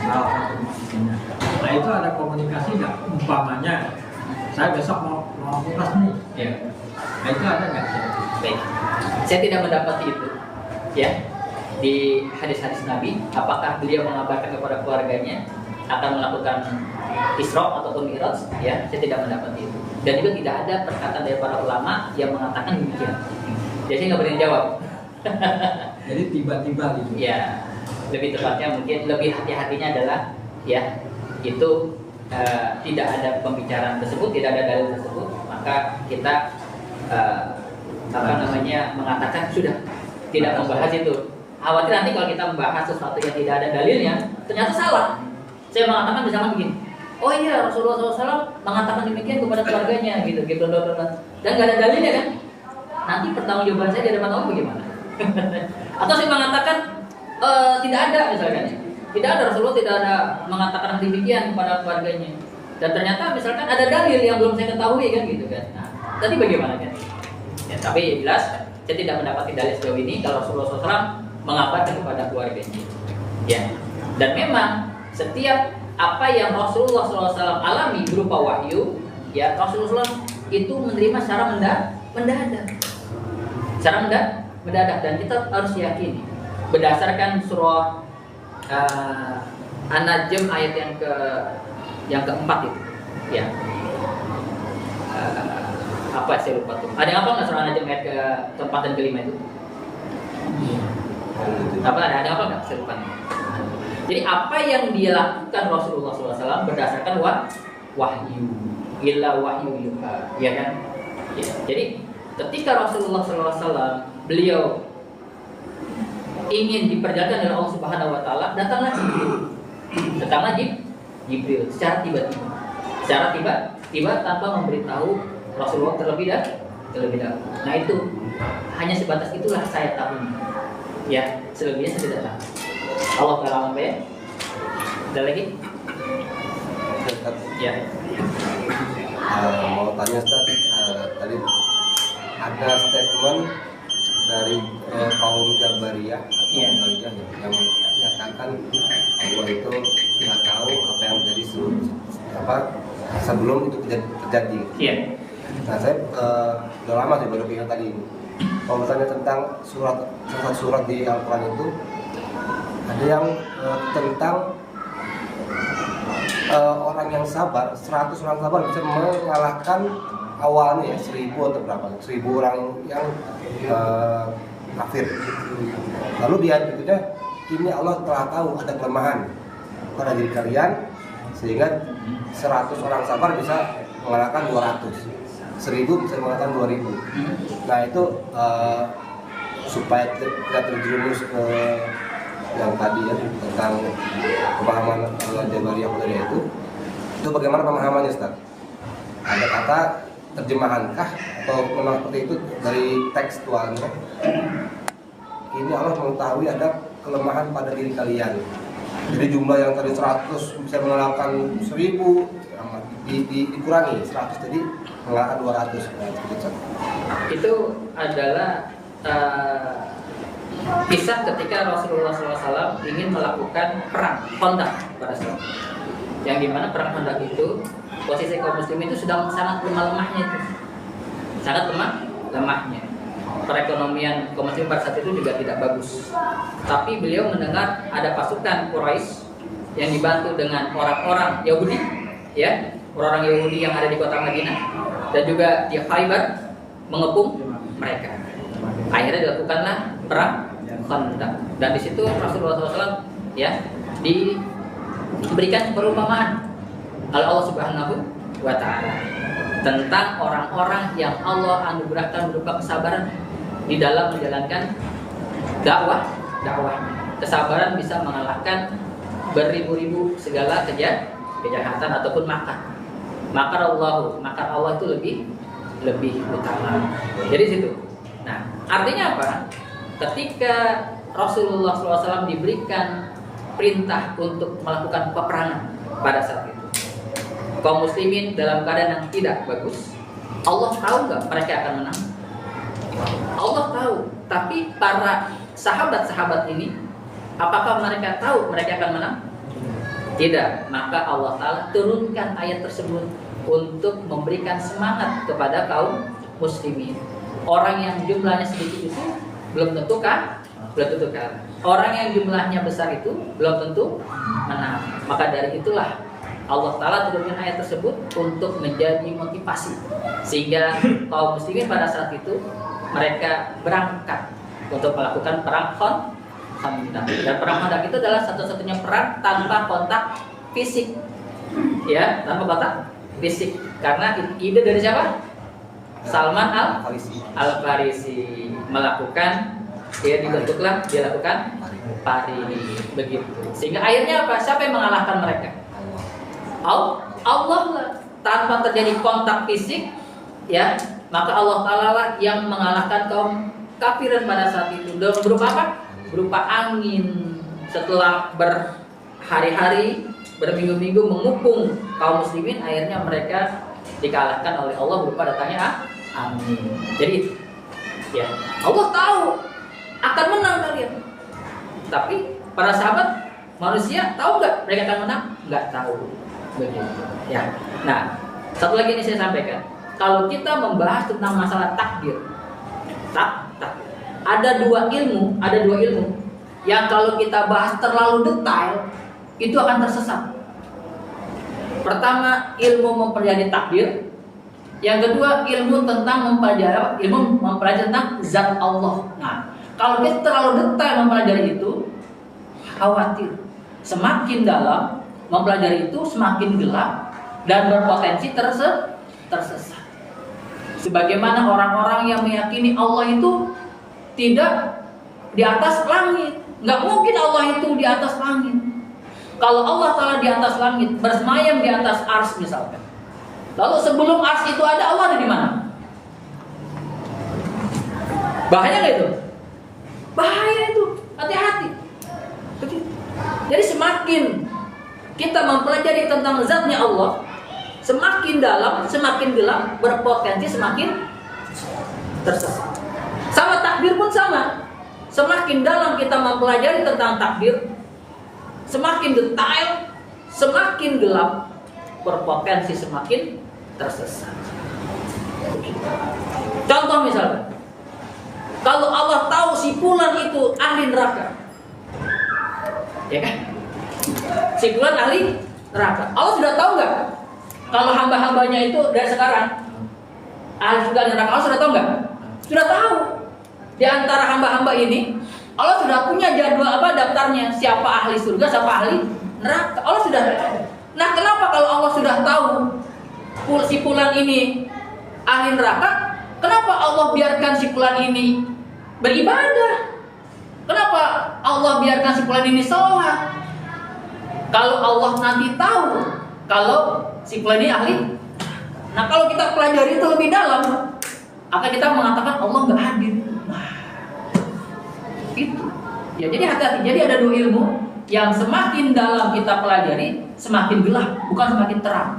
Nah itu ada komunikasi nggak? Umpamanya saya besok mau umrah nih, Ya. nah itu ada nggak? Baik. Saya tidak mendapati itu, ya, di hadis-hadis Nabi. Apakah beliau mengabarkan kepada keluarganya akan melakukan Isra ataupun Mi'raj? Ya, saya tidak mendapati itu. Dan juga tidak ada perkataan dari para ulama yang mengatakan demikian. Jadi saya nggak berani jawab. Jadi tiba-tiba gitu. Ya, lebih tepatnya mungkin lebih hati-hatinya adalah, ya, itu tidak ada pembicaraan tersebut, tidak ada dalil tersebut, maka kita mengatakan sudah tidak membahas itu. Khawatir nanti kalau kita membahas sesuatu yang tidak ada dalilnya, ternyata salah. Saya mengatakan misalnya begini, oh iya Rasulullah SAW mengatakan demikian kepada keluarganya, gitu, dan nggak ada dalilnya kan? Nanti pertanggungjawaban saya di hadapan Allah bagaimana? Atau saya mengatakan tidak ada misalkan, tidak ada, Rasulullah tidak ada mengatakan demikian kepada keluarganya, dan ternyata misalkan ada dalil yang belum saya ketahui kan, gitu kan? Nah, tadi bagaimana kan? Ya, tapi jelas saya tidak mendapati dalil sejauh ini kalau Rasulullah SAW mengabarkan kepada keluarganya, ya. Dan memang setiap apa yang Rasulullah SAW alami berupa wahyu, ya, Rasulullah itu menerima secara mendadak, dan kita harus yakini berdasarkan surah An-Najm ayat yang keempat itu, ya. Apa saya lupa tuh? Ada apa nggak surah An-Najm ayat keempat dan kelima itu? Ada apa nggak? Saya lupa. Jadi apa yang dia lakukan Rasulullah SAW berdasarkan wahyu, illa wahyu yuha, ya kan? Ya. Jadi ketika Rasulullah SAW beliau ingin diperjalankan oleh Allah Subhanahu Wa Taala, datanglah Jibril secara tiba-tiba tanpa memberitahu Rasulullah terlebih dahulu. Nah itu hanya sebatas itulah saya tahu, ya, selebihnya saya tidak tahu. Allah Ta'ala ya. Ada lagi? Ya. Mau tanya Ustaz, tadi ada statement dari kaum Jabariyah atau Jabariyah yang menyatakan Allah itu tidak tahu apa yang terjadi sebelum itu terjadi. Iya. Nah saya udah lama sih baru ingat tadi ini. Kalau misalnya tentang surat di Al-Quran itu ada yang tentang orang yang sabar, 100 orang sabar bisa mengalahkan awalnya ya 1000 atau berapa? 1000 orang yang kafir. Lalu di ayat berikutnya, ini Allah telah tahu ada kelemahan pada diri kalian sehingga 100 orang sabar bisa mengalahkan 200, 1000 bisa mengalahkan 2000. Nah itu supaya tidak terjerumus ke yang tadi ya tentang pemahaman Jabariyah Qadariyah itu bagaimana pemahamannya Ustaz? Ada kata terjemahankah atau memang seperti itu dari tekstualnya? Ini Allah mengetahui ada kelemahan pada diri kalian. Jadi jumlah yang tadi 100 bisa mengalahkan 1000 dikurangi 100 jadi mengalahkan 200. Itu adalah kisah ketika Rasulullah SAW ingin melakukan perang Khandaq pada saat itu. Yang dimana perang Khandaq itu posisi kaum muslimin itu sedang sangat lemahnya itu, sangat lemahnya. Perekonomian kaum muslimin pada saat itu juga tidak bagus. Tapi beliau mendengar ada pasukan Quraisy yang dibantu dengan orang-orang Yahudi, ya, orang-orang Yahudi yang ada di kota Madinah dan juga di Khaybar mengepung mereka. Akhirnya dilakukanlah perang Khandaq dan di situ Rasulullah SAW ya diberikan perumpamaan oleh Allah Subhanahu wa Ta'ala tentang orang-orang yang Allah anugerahkan berupa kesabaran di dalam menjalankan dakwah. Kesabaran bisa mengalahkan beribu-ribu segala kejahatan ataupun makar Allah itu lebih utama. Jadi situ. Nah, artinya apa? Ketika Rasulullah SAW diberikan perintah untuk melakukan peperangan pada saat itu, kaum muslimin dalam keadaan yang tidak bagus, Allah tahu nggak mereka akan menang? Allah tahu, tapi para sahabat-sahabat ini, apakah mereka tahu mereka akan menang? Tidak. Maka Allah Ta'ala turunkan ayat tersebut untuk memberikan semangat kepada kaum muslimin. Orang yang jumlahnya sedikit itu belum tentu kalah. Orang yang jumlahnya besar itu belum tentu menang. Maka dari itulah Allah Ta'ala turunkan ayat tersebut untuk menjadi motivasi, sehingga kaum muslimin pada saat itu mereka berangkat untuk melakukan perang Khandaq. Dan perang Khandaq itu adalah satu-satunya perang tanpa kontak fisik, ya, tanpa kontak fisik. Karena ide dari siapa? Salman Al-Farisi melakukan, dia dilakukan pari begitu. Sehingga akhirnya apa? Siapa yang mengalahkan mereka? Allah lah. Tanpa terjadi kontak fisik, ya, maka Allah Ta'ala lah yang mengalahkan kaum kafirin pada saat itu. Berupa apa? Berupa angin. Setelah berhari-hari, berminggu-minggu mengepung kaum muslimin, akhirnya mereka dikalahkan oleh Allah berupa datangnya angin. Jadi ya, Allah tahu akan menang kalian. Tapi para sahabat manusia tahu nggak mereka akan menang? Nggak tahu. Begitu. Ya. Nah, satu lagi ini saya sampaikan. Kalau kita membahas tentang masalah takdir, ada dua ilmu yang kalau kita bahas terlalu detail itu akan tersesat. Pertama, ilmu mempelajari takdir. Yang kedua, ilmu mempelajari tentang zat Allah. Nah, kalau kita terlalu detail mempelajari itu, khawatir semakin dalam mempelajari itu semakin gelap dan berpotensi tersesat. Sebagaimana orang-orang yang meyakini Allah itu tidak di atas langit. Nggak mungkin Allah itu di atas langit. Kalau Allah Ta'ala di atas langit, bersemayam di atas ars misalkan. Lalu sebelum ars itu ada, Allah ada di mana? Bahaya nggak itu? Bahaya itu. Hati-hati. Jadi semakin kita mempelajari tentang zatnya Allah, semakin dalam, semakin gelap, berpotensi semakin tersesat. Sama takdir pun sama. Semakin dalam kita mempelajari tentang takdir, semakin detail, semakin gelap, berpotensi semakin tersesat. Contoh misalnya, kalau Allah tahu si fulan itu ahli neraka, ya kan? Si fulan ahli neraka. Allah sudah tahu nggak? Kalau hamba-hambanya itu dari sekarang ahli surga dan neraka, Allah sudah tahu nggak? Sudah tahu. Di antara hamba-hamba ini Allah sudah punya jadwal daftarnya, siapa ahli surga, siapa ahli neraka. Allah sudah tahu. Nah, kenapa kalau Allah sudah tahu si fulan ini ahli neraka, kenapa Allah biarkan si fulan ini beribadah? Kenapa Allah biarkan si fulan ini sholat? Kalau Allah nanti tahu kalau si fulan ini ahli. Nah, kalau kita pelajari itu lebih dalam, akan kita mengatakan Allah nggak adil. Nah, itu. Ya, jadi hati-hati. Jadi ada dua ilmu yang semakin dalam kita pelajari, semakin gelap, bukan semakin terang.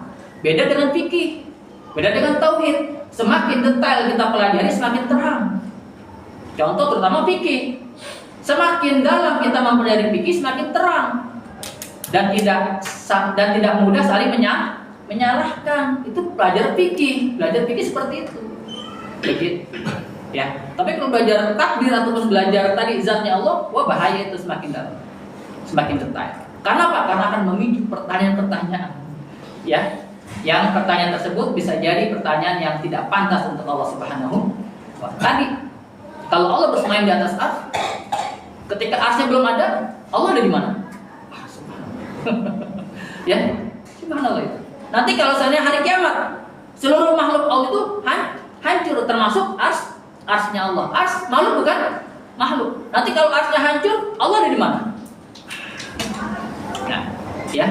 Beda dengan fikih, beda dengan tauhid. Semakin detail kita pelajari, semakin terang. Contoh terutama fikih. Semakin dalam kita mempelajari fikih, semakin terang. Dan tidak mudah saling menyalahkan. Itu belajar fikih. Belajar fikih seperti itu. Begitu. Ya. Tapi kalau belajar takdir ataupun belajar tadi zatnya Allah, wah bahaya itu semakin dalam. Semakin detail. Karena apa? Karena akan memicu pertanyaan-pertanyaan. Ya. Yang pertanyaan tersebut bisa jadi pertanyaan yang tidak pantas untuk Allah Subhanahu wa ta'ala. Tadi kalau Allah bersemayam di atas ars, ketika arsnya belum ada, Allah ada di mana? Ya, subhanallah itu. Nanti kalau misalnya hari kiamat, seluruh makhluk Allah itu hancur, termasuk arsnya Allah. Ars makhluk bukan? Makhluk. Nanti kalau arsnya hancur, Allah ada di mana? Nah, ya,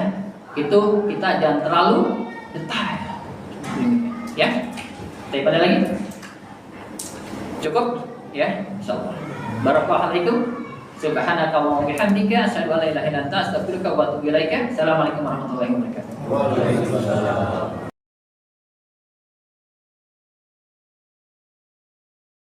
itu kita jangan terlalu detail. Ya, daripada lagi. Cukup, ya, insyaallah. Barakallahu subhanaka wa bihamdika asyhadu an la ilaha illa anta astaghfiruka wa atubu ilaika. Assalamualaikum warahmatullahi wabarakatuh. Waalaikumsalam.